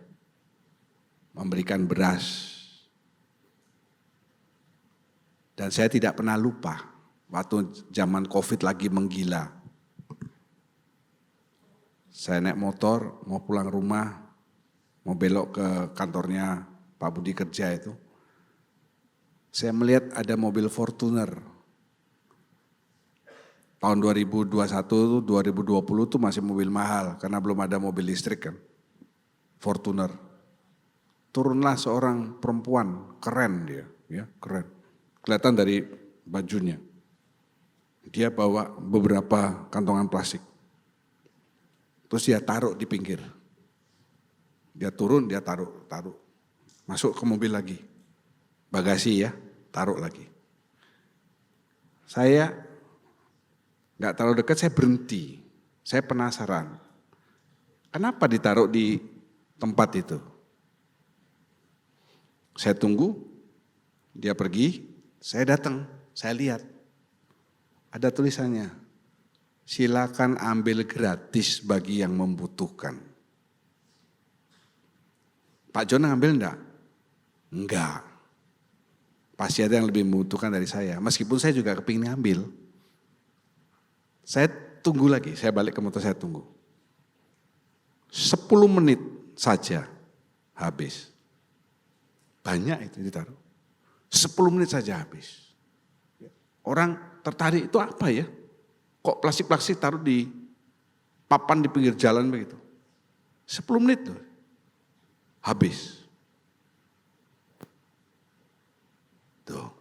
[SPEAKER 1] Memberikan beras. Dan saya tidak pernah lupa waktu zaman COVID lagi menggila. Saya naik motor mau pulang rumah, mau belok ke kantornya Pak Budi kerja itu. Saya melihat ada mobil Fortuner. Tahun 2021, 2020 itu masih mobil mahal karena belum ada mobil listrik kan. Fortuner. Turunlah seorang perempuan, keren dia, ya keren. Kelihatan dari bajunya. Dia bawa beberapa kantongan plastik. Terus dia taruh di pinggir. Dia turun, dia taruh. Masuk ke mobil lagi. Bagasi ya, taruh lagi. Saya nggak terlalu dekat, saya berhenti. Saya penasaran. Kenapa ditaruh di tempat itu? Saya tunggu, dia pergi, saya datang, saya lihat. Ada tulisannya, silakan ambil gratis bagi yang membutuhkan. Pak John ngambil enggak? Enggak. Pasti ada yang lebih membutuhkan dari saya. Meskipun saya juga kepingin ngambil. Saya tunggu lagi, saya balik ke motor saya tunggu. 10 menit saja habis. Banyak itu ditaruh. 10 menit saja habis. Orang tertarik itu apa ya? Kok plastik-plastik taruh di papan di pinggir jalan begitu? 10 menit tuh. Habis. Tuh.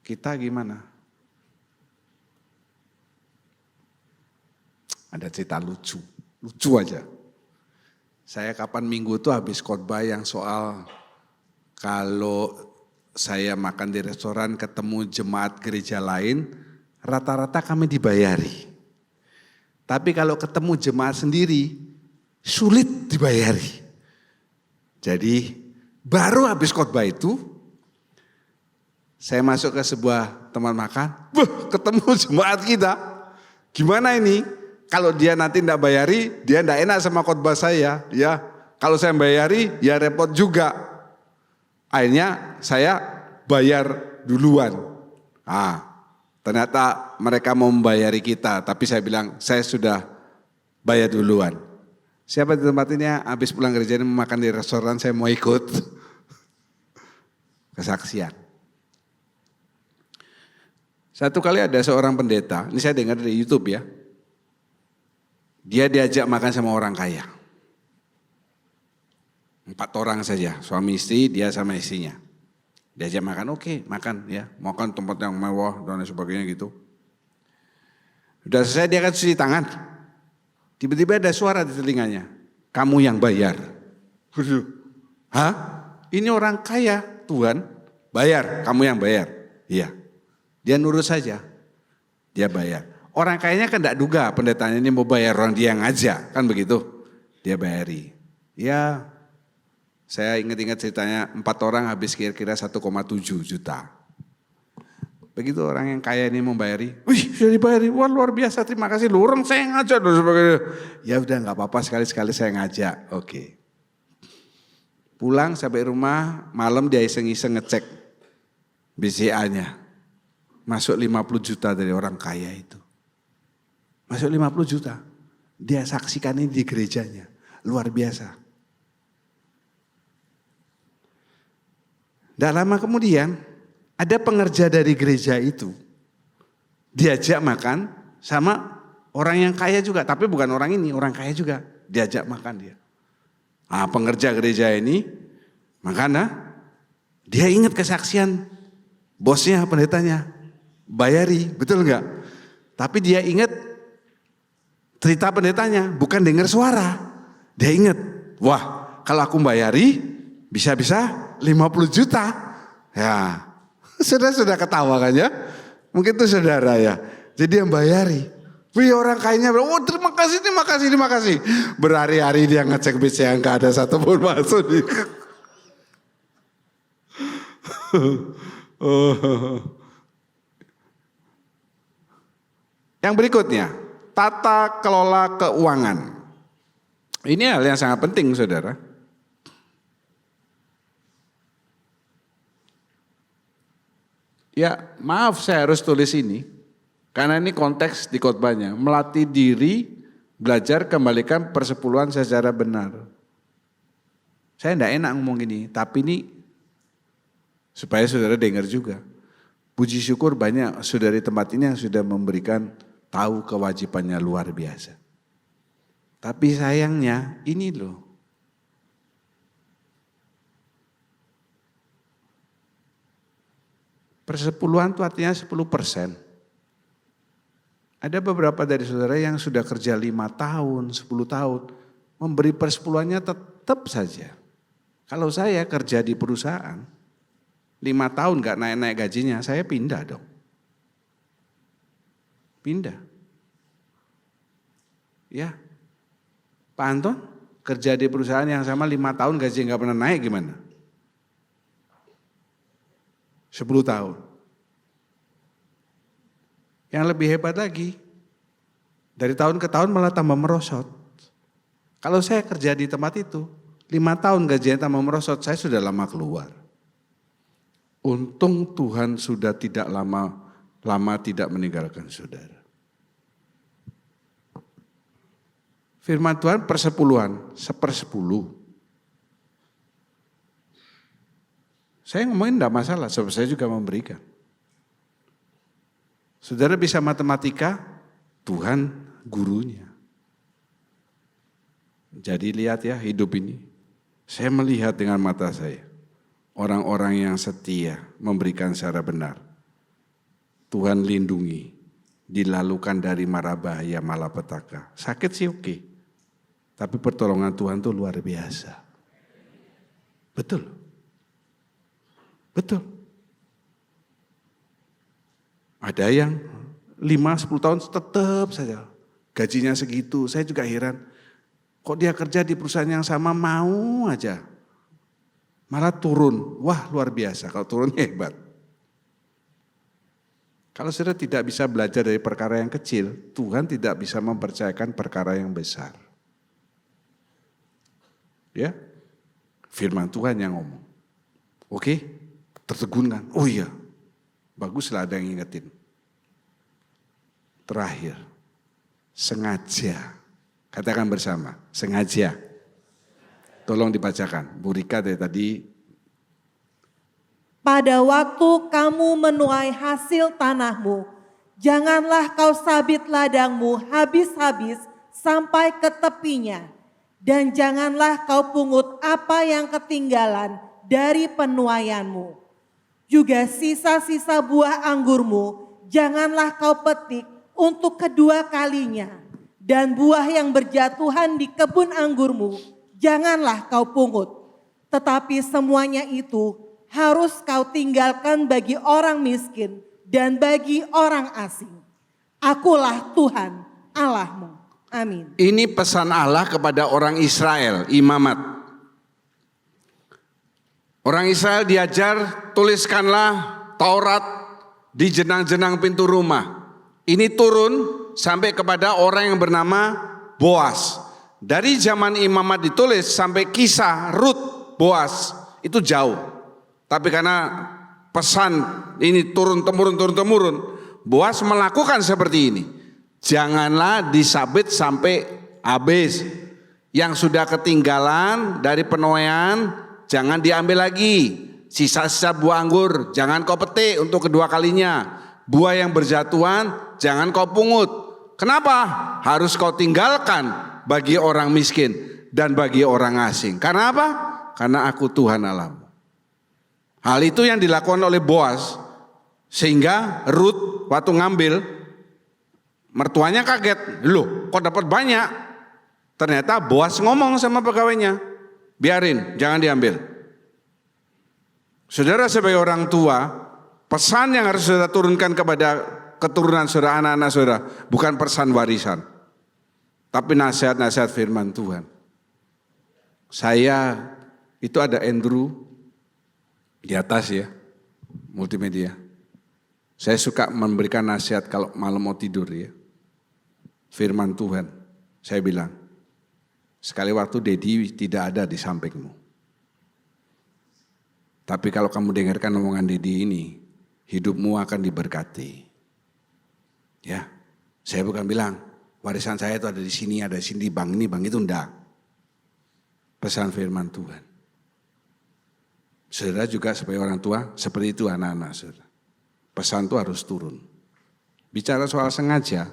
[SPEAKER 1] Kita gimana? Ada cerita lucu aja. Saya kapan minggu itu habis khotbah yang soal kalau saya makan di restoran ketemu jemaat gereja lain, rata-rata kami dibayari. Tapi kalau ketemu jemaat sendiri, sulit dibayari. Jadi baru habis khotbah itu, saya masuk ke sebuah tempat makan, ketemu jemaat kita. Gimana ini? Kalau dia nanti tidak bayari, dia tidak enak sama khotbah saya. Ya, kalau saya bayari, ya repot juga. Akhirnya saya bayar duluan. Ternyata mereka mau membayari kita, tapi saya bilang saya sudah bayar duluan. Siapa di tempat ini habis pulang gereja ini makan di restoran, saya mau ikut. Kesaksian. Satu kali ada seorang pendeta, ini saya dengar dari YouTube ya. Dia diajak makan sama orang kaya. 4 orang saja, suami istri, dia sama istrinya. Diajak makan, oke, makan ya. Makan tempat yang mewah dan sebagainya gitu. Sudah selesai dia akan cuci tangan. Tiba-tiba ada suara di telinganya. Kamu yang bayar. Hah? Ini orang kaya, Tuhan. Bayar, kamu yang bayar. Iya. Dia nurut saja. Dia bayar. Orang kayaknya kan tidak duga pendetanya ini mau bayar, orang dia yang ngajak, kan begitu. Dia bayari. Ya, saya ingat-ingat ceritanya 4 orang habis kira-kira 1,7 juta. Begitu orang yang kaya ini membayari, wih sudah dibayari, wah luar biasa, terima kasih lu, orang saya ngajak dan sebagainya. Ya udah nggak apa-apa, sekali-sekali saya ngajak, oke. Pulang sampai rumah, malam dia iseng-iseng ngecek BCA-nya. Masuk 50 juta dari orang kaya itu. Masuk 50 juta. Dia saksikan ini di gerejanya. Luar biasa. Tidak lama kemudian ada pengerja dari gereja itu. Diajak makan sama orang yang kaya juga. Tapi bukan orang ini, orang kaya juga. Diajak makan dia. Pengerja gereja ini makan dia ingat kesaksian bosnya, pendetanya. Bayari, betul enggak? Tapi dia ingat cerita pendetanya, bukan dengar suara. Dia ingat, wah kalau aku bayari bisa-bisa 50 juta. Ya, sudah ketawa kan ya? Mungkin itu saudara ya. Jadi yang bayari. Wih orang kayaknya bilang, oh terima kasih. Berhari-hari dia ngecek BCA nggak ada satupun masuk. Yang berikutnya, tata kelola keuangan. Ini hal yang sangat penting saudara. Ya maaf saya harus tulis ini. Karena ini konteks di khotbahnya. Melatih diri, belajar kembalikan persepuluhan secara benar. Saya tidak enak ngomong ini. Tapi ini supaya saudara dengar juga. Puji syukur banyak saudara di tempat ini yang sudah memberikan tahu kewajibannya luar biasa. Tapi sayangnya ini loh. Persepuluhan itu artinya 10%. Ada beberapa dari saudara yang sudah kerja 5 tahun, 10 tahun. Memberi persepuluhannya tetap saja. Kalau saya kerja di perusahaan, 5 tahun gak naik-naik gajinya, saya pindah dong. Pindah. Ya, Pak Anton kerja di perusahaan yang sama 5 tahun gaji gak pernah naik gimana? 10 tahun. Yang lebih hebat lagi, dari tahun ke tahun malah tambah merosot. Kalau saya kerja di tempat itu, 5 tahun gajinya tambah merosot, saya sudah lama keluar. Untung Tuhan sudah tidak lama tidak meninggalkan saudara. Firman Tuhan persepuluhan, 1/10. Saya ngomongin enggak masalah, sebab saya juga memberikan. Saudara bisa matematika, Tuhan gurunya. Jadi lihat ya hidup ini. Saya melihat dengan mata saya. Orang-orang yang setia memberikan secara benar. Tuhan lindungi. Dilalukan dari mara bahaya malapetaka. Sakit sih oke. Tapi pertolongan Tuhan itu luar biasa. Betul. Betul. Ada yang 5-10 tahun tetap saja. Gajinya segitu. Saya juga heran. Kok dia kerja di perusahaan yang sama mau aja. Malah turun. Wah luar biasa. Kalau turun hebat. Kalau saudara tidak bisa belajar dari perkara yang kecil, Tuhan tidak bisa mempercayakan perkara yang besar. Ya, firman Tuhan yang ngomong. Oke, tertegunkan. Oh iya, baguslah ada yang ingetin. Terakhir, sengaja. Katakan bersama, sengaja. Tolong dibacakan. Bu Rika dari tadi.
[SPEAKER 2] Pada waktu kamu menuai hasil tanahmu, janganlah kau sabit ladangmu habis-habis sampai ke tepinya. Dan janganlah kau pungut apa yang ketinggalan dari penuaianmu. Juga sisa-sisa buah anggurmu, janganlah kau petik untuk kedua kalinya. Dan buah yang berjatuhan di kebun anggurmu, janganlah kau pungut. Tetapi semuanya itu harus kau tinggalkan bagi orang miskin dan bagi orang asing. Akulah Tuhan Allahmu. Amin.
[SPEAKER 1] Ini pesan Allah kepada orang Israel, imamat. Orang Israel diajar, tuliskanlah Taurat di jenang-jenang pintu rumah. Ini turun sampai kepada orang yang bernama Boas. Dari zaman imamat ditulis sampai kisah Rut Boas, itu jauh. Tapi karena pesan ini turun-temurun, Boas melakukan seperti ini. Janganlah disabit sampai habis. Yang sudah ketinggalan dari penuaian, jangan diambil lagi. Sisa-sisa buah anggur, jangan kau petik untuk kedua kalinya. Buah yang berjatuhan, jangan kau pungut. Kenapa? Harus kau tinggalkan bagi orang miskin dan bagi orang asing. Karena apa? Karena aku Tuhan Allahmu. Hal itu yang dilakukan oleh Boas, sehingga Rut waktu ngambil, mertuanya kaget, loh kok dapat banyak? Ternyata Boas ngomong sama pegawainya, biarin, jangan diambil. Saudara sebagai orang tua, pesan yang harus saudara turunkan kepada keturunan saudara, anak-anak saudara, bukan pesan warisan, tapi nasihat-nasihat firman Tuhan. Saya, itu ada Andrew, di atas ya, multimedia. Saya suka memberikan nasihat kalau malam mau tidur ya. Firman Tuhan, saya bilang, sekali waktu Dedi tidak ada di sampingmu. Tapi kalau kamu dengarkan omongan Dedi ini, hidupmu akan diberkati. Ya, saya bukan bilang, warisan saya itu ada di sini, di bank ini, bank itu, enggak. Pesan firman Tuhan. Saudara juga sebagai orang tua, seperti itu anak-anak saudara. Pesan itu harus turun. Bicara soal sengaja,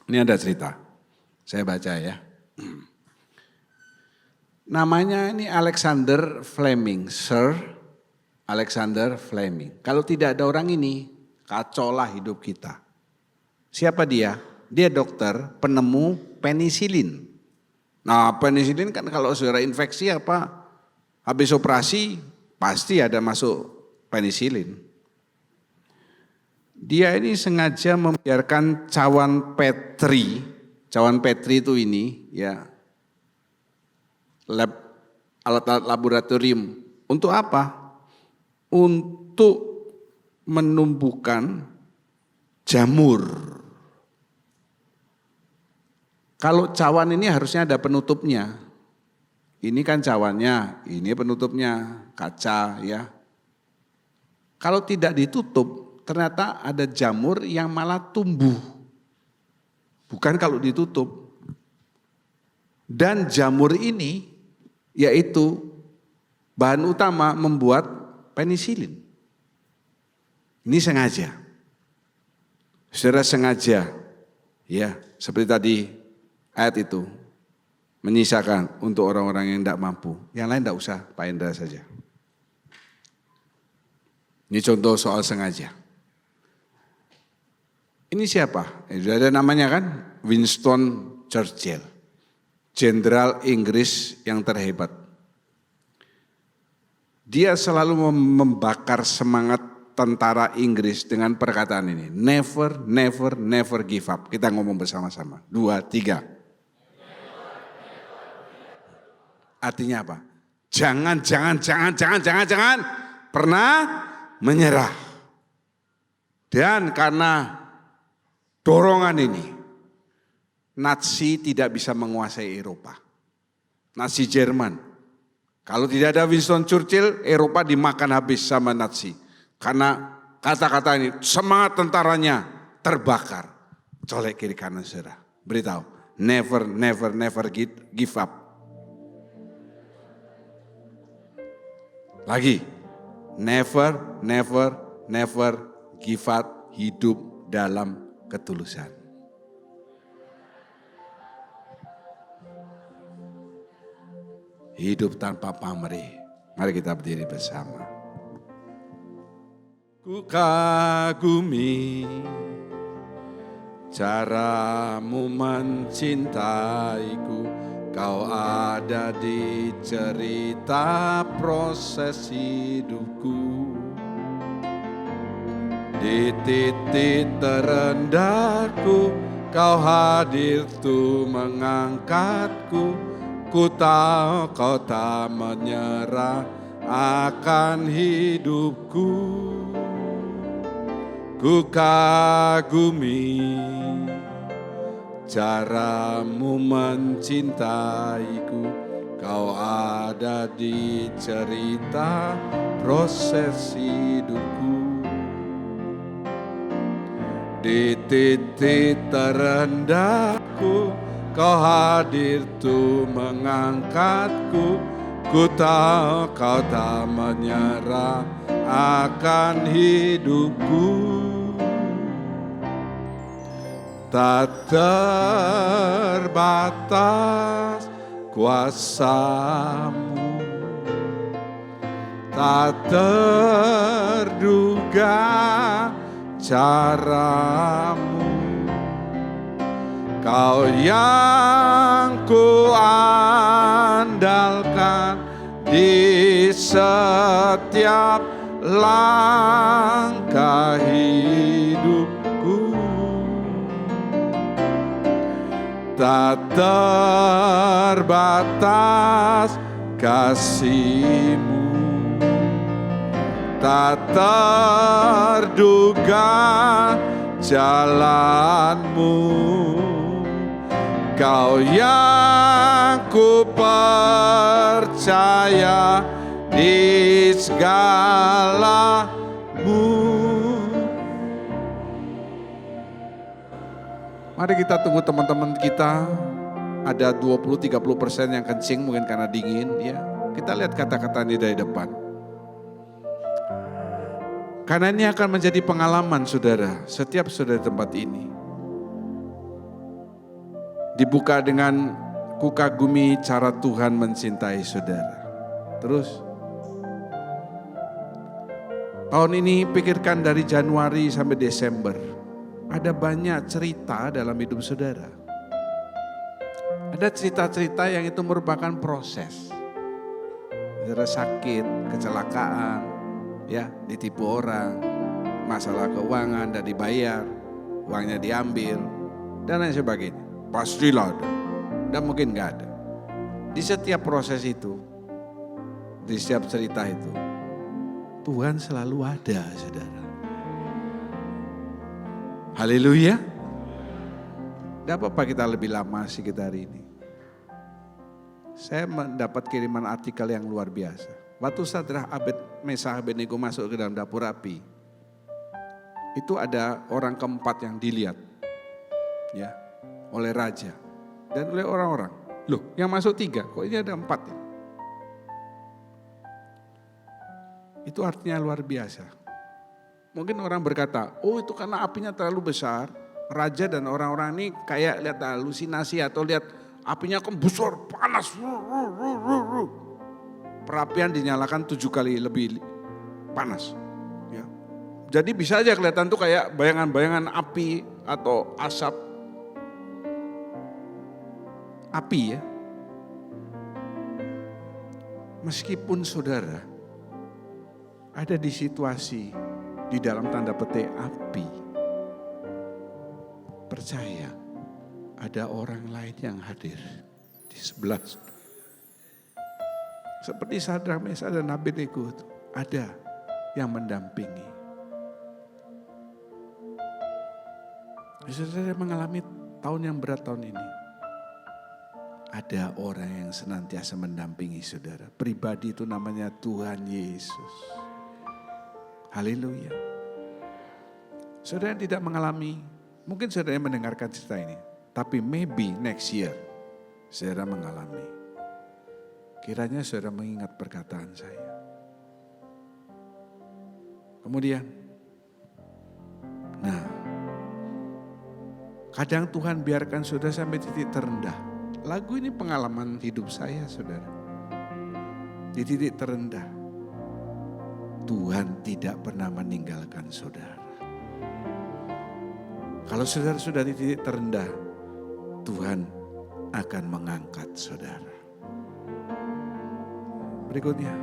[SPEAKER 1] ini ada cerita. Saya baca ya. Namanya ini Alexander Fleming, Sir Alexander Fleming. Kalau tidak ada orang ini, kacaulah hidup kita. Siapa dia? Dia dokter penemu penisilin. Nah penisilin kan kalau saudara infeksi apa? Habis operasi pasti ada masuk penisilin. Dia ini sengaja membiarkan cawan Petri itu ini ya, alat-alat laboratorium. Untuk apa? Untuk menumbuhkan jamur. Kalau cawan ini harusnya ada penutupnya. Ini kan cawannya, ini penutupnya, kaca ya. Kalau tidak ditutup, ternyata ada jamur yang malah tumbuh. Bukan kalau ditutup. Dan jamur ini yaitu bahan utama membuat Penisilin. Ini sengaja. Saudara sengaja, ya seperti tadi ayat itu, menyisakan untuk orang-orang yang tidak mampu. Yang lain tidak usah, Pak Indra saja. Ini contoh soal sengaja. Ini siapa? Sudah ada namanya kan? Winston Churchill. Jenderal Inggris yang terhebat. Dia selalu membakar semangat tentara Inggris dengan perkataan ini. Never, never, never give up. Kita ngomong bersama-sama. 2, 3. Artinya apa? Jangan pernah menyerah. Dan karena dorongan ini, Nazi tidak bisa menguasai Eropa. Nazi Jerman. Kalau tidak ada Winston Churchill, Eropa dimakan habis sama Nazi. Karena kata-kata ini, semangat tentaranya terbakar. Colek kiri kanan saudara. Beritahu, never, never, never give up. Lagi, never, never, never give up, hidup dalam ketulusan. Hidup tanpa pamrih. Mari kita berdiri bersama. Ku kagumi caramu mencintaiku. Kau ada di cerita proses hidupku. Di titik terendahku, kau hadir tuh mengangkatku. Ku tahu kau tak menyerah akan hidupku. Ku kagumi caramu mencintaiku. Kau ada di cerita proses hidupku. Di titik terendahku, kau hadir tuh mengangkatku. Ku tahu kau tak menyerah akan hidupku. Tak terbatas kuasamu, tak terduga caramu. Kau yang ku andalkan di setiap langkah hidupku. Tak terbatas kasih-Mu, tak terduga jalan-Mu. Kau yang ku percaya di segala-Mu. Mari kita tunggu teman-teman kita, ada 20-30% yang kencing mungkin karena dingin ya. Kita lihat kata-kata ini dari depan. Karena ini akan menjadi pengalaman saudara, setiap saudara di tempat ini. Dibuka dengan ku kagumi cara Tuhan mencintai saudara. Terus, tahun ini pikirkan dari Januari sampai Desember. Ada banyak cerita dalam hidup saudara. Ada cerita-cerita yang itu merupakan proses. Saudara sakit, kecelakaan, ya ditipu orang, masalah keuangan dan dibayar, uangnya diambil, dan lain sebagainya. Pastilah ada, dan mungkin gak ada. Di setiap proses itu, di setiap cerita itu, Tuhan selalu ada, saudara. Haleluya. Tidak apa-apa kita lebih lama sedikit hari ini. Saya mendapat kiriman artikel yang luar biasa. Waktu Sadrah, Mesah, Abednego masuk ke dalam dapur api, itu ada orang keempat yang dilihat, ya, oleh raja dan oleh orang-orang. Loh, yang masuk 3, kok ini ada 4 ya? itu artinya luar biasa. Mungkin orang berkata, oh itu karena apinya terlalu besar, raja dan orang-orang ini kayak lihat halusinasi atau lihat apinya besar, panas. Perapian dinyalakan 7 kali lebih panas. Ya. Jadi bisa aja kelihatan tuh kayak bayangan-bayangan api atau asap. Api ya. Meskipun saudara ada di situasi di dalam tanda petik api, percaya ada orang lain yang hadir di sebelah. Seperti Sadrak, Mesak dan Abednego, ada yang mendampingi. Saudara mengalami tahun yang berat tahun ini. Ada orang yang senantiasa mendampingi saudara. Pribadi itu namanya Tuhan Yesus. Haleluya. Saudara yang tidak mengalami, mungkin saudara yang mendengarkan cerita ini. Tapi maybe next year, saudara mengalami. Kiranya saudara mengingat perkataan saya. Kemudian, kadang Tuhan biarkan saudara sampai titik terendah. Lagu ini pengalaman hidup saya, saudara. Di titik terendah, Tuhan tidak pernah meninggalkan saudara. Kalau saudara sudah di titik terendah, Tuhan akan mengangkat saudara. Berikutnya,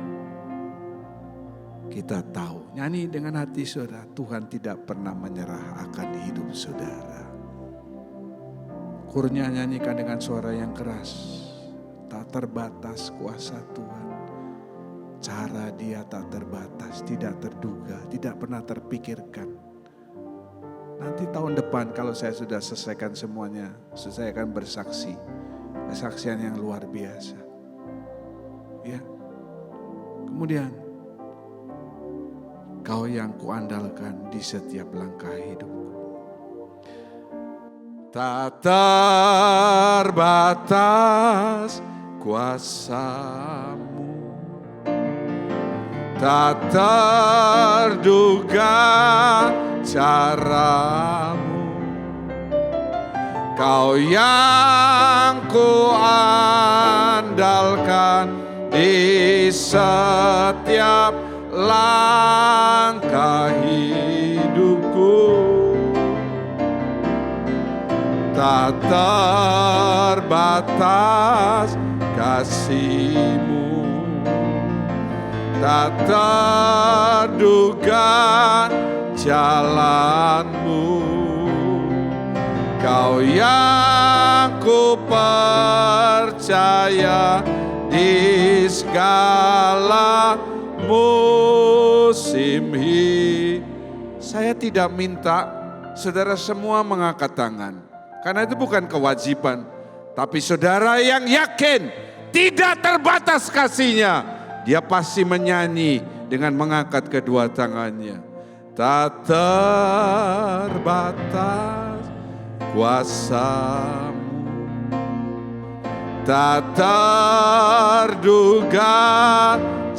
[SPEAKER 1] kita tahu, nyanyi dengan hati saudara, Tuhan tidak pernah menyerah akan hidup saudara. Kurnya nyanyikan dengan suara yang keras, tak terbatas kuasa Tuhan. Cara Dia tak terbatas, tidak terduga, tidak pernah terpikirkan. Nanti tahun depan kalau saya sudah selesaikan semuanya, saya akan bersaksi. Kesaksian yang luar biasa. Ya. Kemudian, Kau yang kuandalkan di setiap langkah hidupku. Tak terbatas kuasa-Mu, tak terduga cara-Mu. Kau yang kuandalkan di setiap langkah hidupku. Tak terbatas kasih-Mu, tak terduga jalan-Mu. Kau yang ku percaya di segala musim hidup. Saya tidak minta saudara semua mengangkat tangan. Karena itu bukan kewajiban. Tapi saudara yang yakin tidak terbatas kasih-Nya, dia pasti menyanyi dengan mengangkat kedua tangannya. Tak terbatas kuasa-Mu, tak terduga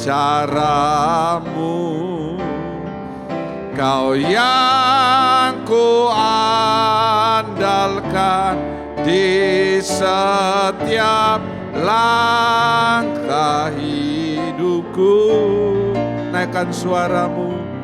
[SPEAKER 1] cara-Mu. Kau yang kuandalkan di setiap langkah hidupku. Naikkan suaramu.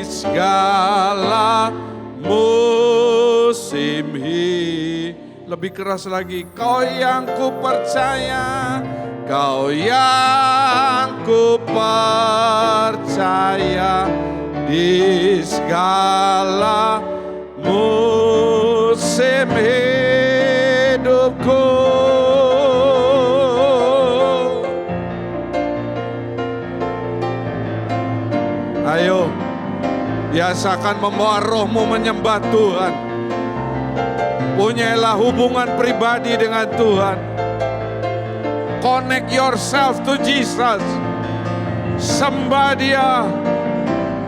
[SPEAKER 1] Segala musim hidup. Lebih keras lagi. Kau yang ku percaya, Kau yang ku percaya di segala musim hidupku. Ayo, biasakan membawa rohmu menyembah Tuhan. Punyailah hubungan pribadi dengan Tuhan. Connect yourself to Jesus. Sembah Dia,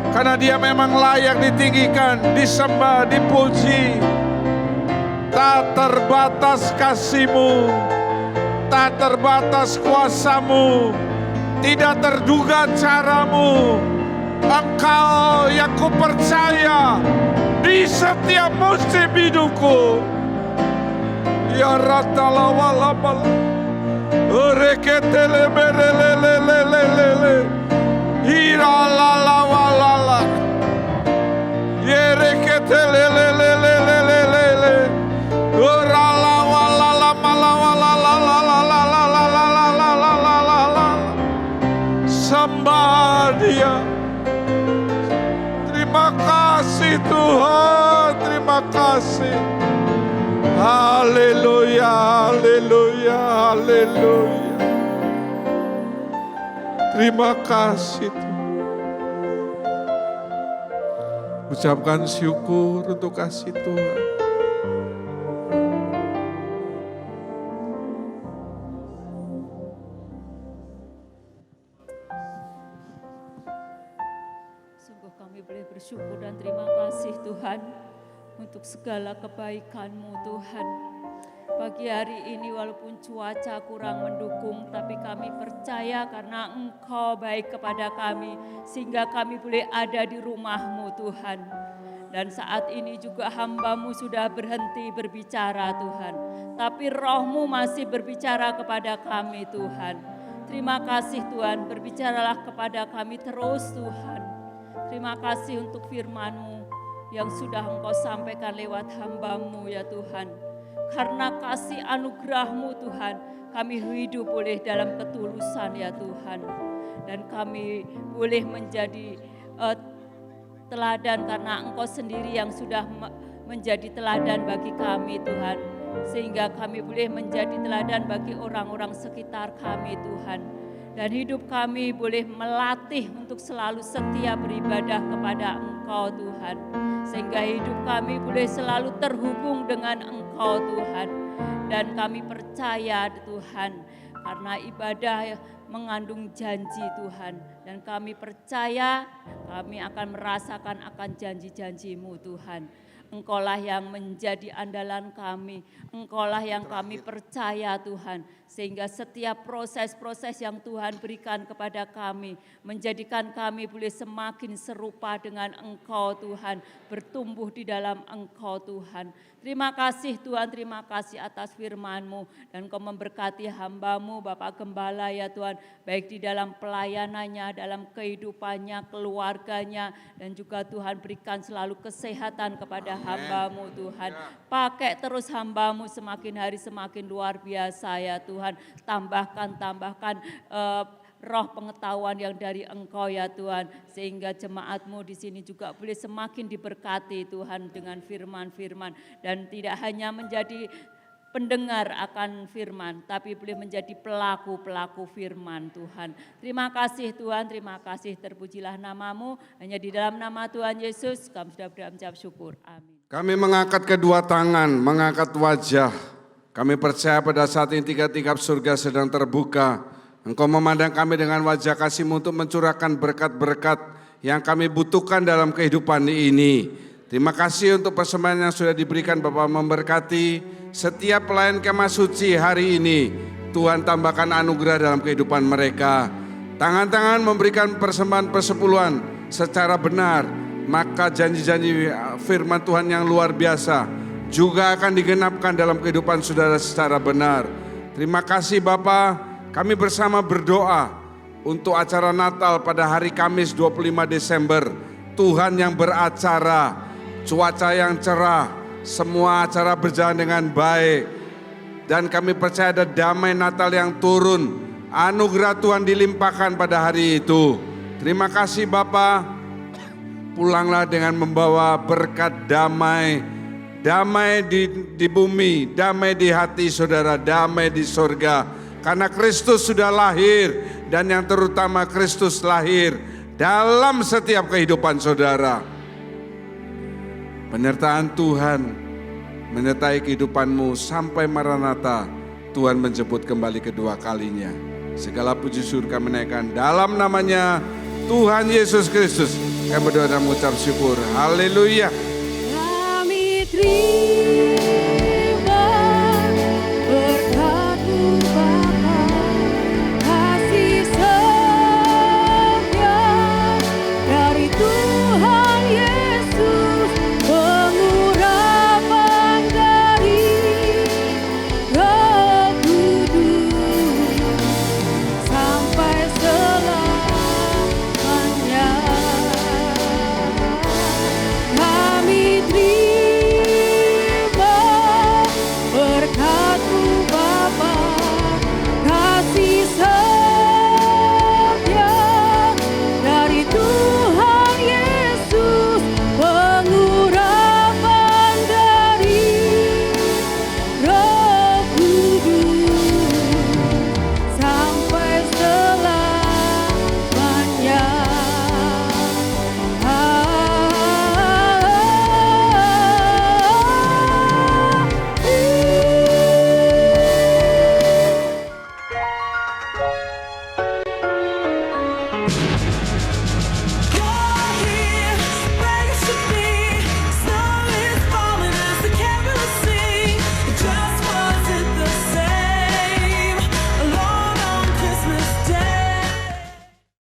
[SPEAKER 1] karena Dia memang layak ditinggikan, disembah, dipuji. Tak terbatas kasih-Mu, tak terbatas kuasa-Mu, tidak terduga cara-Mu. Engkau yang kupercaya di setiap musim hidupku. Ya ratalawalabal, reketele merelelelelelele, iralalawalala, yereketelelelelelelele, uralawalalamalawalalalalalalalalalalalala. Sembah Dia. Terima kasih Tuhan, terima kasih. Haleluya, haleluya, haleluya. Terima kasih Tuhan. Ucapkan syukur untuk kasih Tuhan.
[SPEAKER 3] Sungguh kami boleh bersyukur dan terima kasih Tuhan untuk segala kebaikan-Mu Tuhan. Pagi hari ini walaupun cuaca kurang mendukung, tapi kami percaya karena Engkau baik kepada kami, sehingga kami boleh ada di rumah-Mu Tuhan. Dan saat ini juga hamba-Mu sudah berhenti berbicara Tuhan, tapi Roh-Mu masih berbicara kepada kami Tuhan. Terima kasih Tuhan, berbicaralah kepada kami terus Tuhan. Terima kasih untuk firman-Mu yang sudah Engkau sampaikan lewat hamba-Mu ya Tuhan. Karena kasih anugerah-Mu Tuhan, kami hidup boleh dalam ketulusan ya Tuhan. Dan kami boleh menjadi teladan karena Engkau sendiri yang sudah menjadi teladan bagi kami Tuhan. Sehingga kami boleh menjadi teladan bagi orang-orang sekitar kami Tuhan. Dan hidup kami boleh melatih untuk selalu setia beribadah kepada Engkau Tuhan. Sehingga hidup kami boleh selalu terhubung dengan Engkau Tuhan. Dan kami percaya Tuhan, karena ibadah mengandung janji Tuhan. Dan kami percaya kami akan merasakan akan janji-janji-Mu Tuhan. Engkaulah yang menjadi andalan kami, Engkaulah yang kami percaya Tuhan. Sehingga setiap proses-proses yang Tuhan berikan kepada kami, menjadikan kami boleh semakin serupa dengan Engkau Tuhan, bertumbuh di dalam Engkau Tuhan. Terima kasih Tuhan, terima kasih atas firman-Mu. Dan Kau memberkati hamba-Mu Bapak Gembala ya Tuhan, baik di dalam pelayanannya, dalam kehidupannya, keluarganya. Dan juga Tuhan berikan selalu kesehatan kepada hamba-Mu Tuhan. Pakai terus hamba-Mu semakin hari semakin luar biasa ya Tuhan. Tambahkan roh pengetahuan yang dari Engkau ya Tuhan. Sehingga jemaat-Mu di sini juga boleh semakin diberkati Tuhan dengan firman-firman. Dan tidak hanya menjadi pendengar akan firman, tapi boleh menjadi pelaku-pelaku firman Tuhan. Terima kasih Tuhan, terima kasih, terpujilah nama-Mu. Hanya di dalam nama Tuhan Yesus kami sudah berucap syukur. Amin.
[SPEAKER 1] Kami mengangkat kedua tangan, mengangkat wajah. Kami percaya pada saat ini tiga-tingkap surga sedang terbuka. Engkau memandang kami dengan wajah kasih-Mu untuk mencurahkan berkat-berkat yang kami butuhkan dalam kehidupan ini. Terima kasih untuk persembahan yang sudah diberikan Bapak, memberkati setiap pelayan kemah suci hari ini. Tuhan tambahkan anugerah dalam kehidupan mereka. Tangan-tangan memberikan persembahan persepuluhan secara benar, maka janji-janji firman Tuhan yang luar biasa juga akan digenapkan dalam kehidupan saudara secara benar. Terima kasih Bapak, kami bersama berdoa untuk acara Natal pada hari Kamis 25 Desember. Tuhan yang beracara, cuaca yang cerah, semua acara berjalan dengan baik. Dan kami percaya ada damai Natal yang turun, anugerah Tuhan dilimpahkan pada hari itu. Terima kasih Bapak, pulanglah dengan membawa berkat damai. Damai di bumi, damai di hati saudara, damai di surga. Karena Kristus sudah lahir, dan yang terutama Kristus lahir dalam setiap kehidupan saudara. Penyertaan Tuhan menyertai kehidupanmu sampai Maranatha. Tuhan menjemput kembali kedua kalinya. Segala puji syukur kami naikkan dalam namanya Tuhan Yesus Kristus. Kami berdoa dan mengucap syukur. Haleluya.
[SPEAKER 4] Kami terima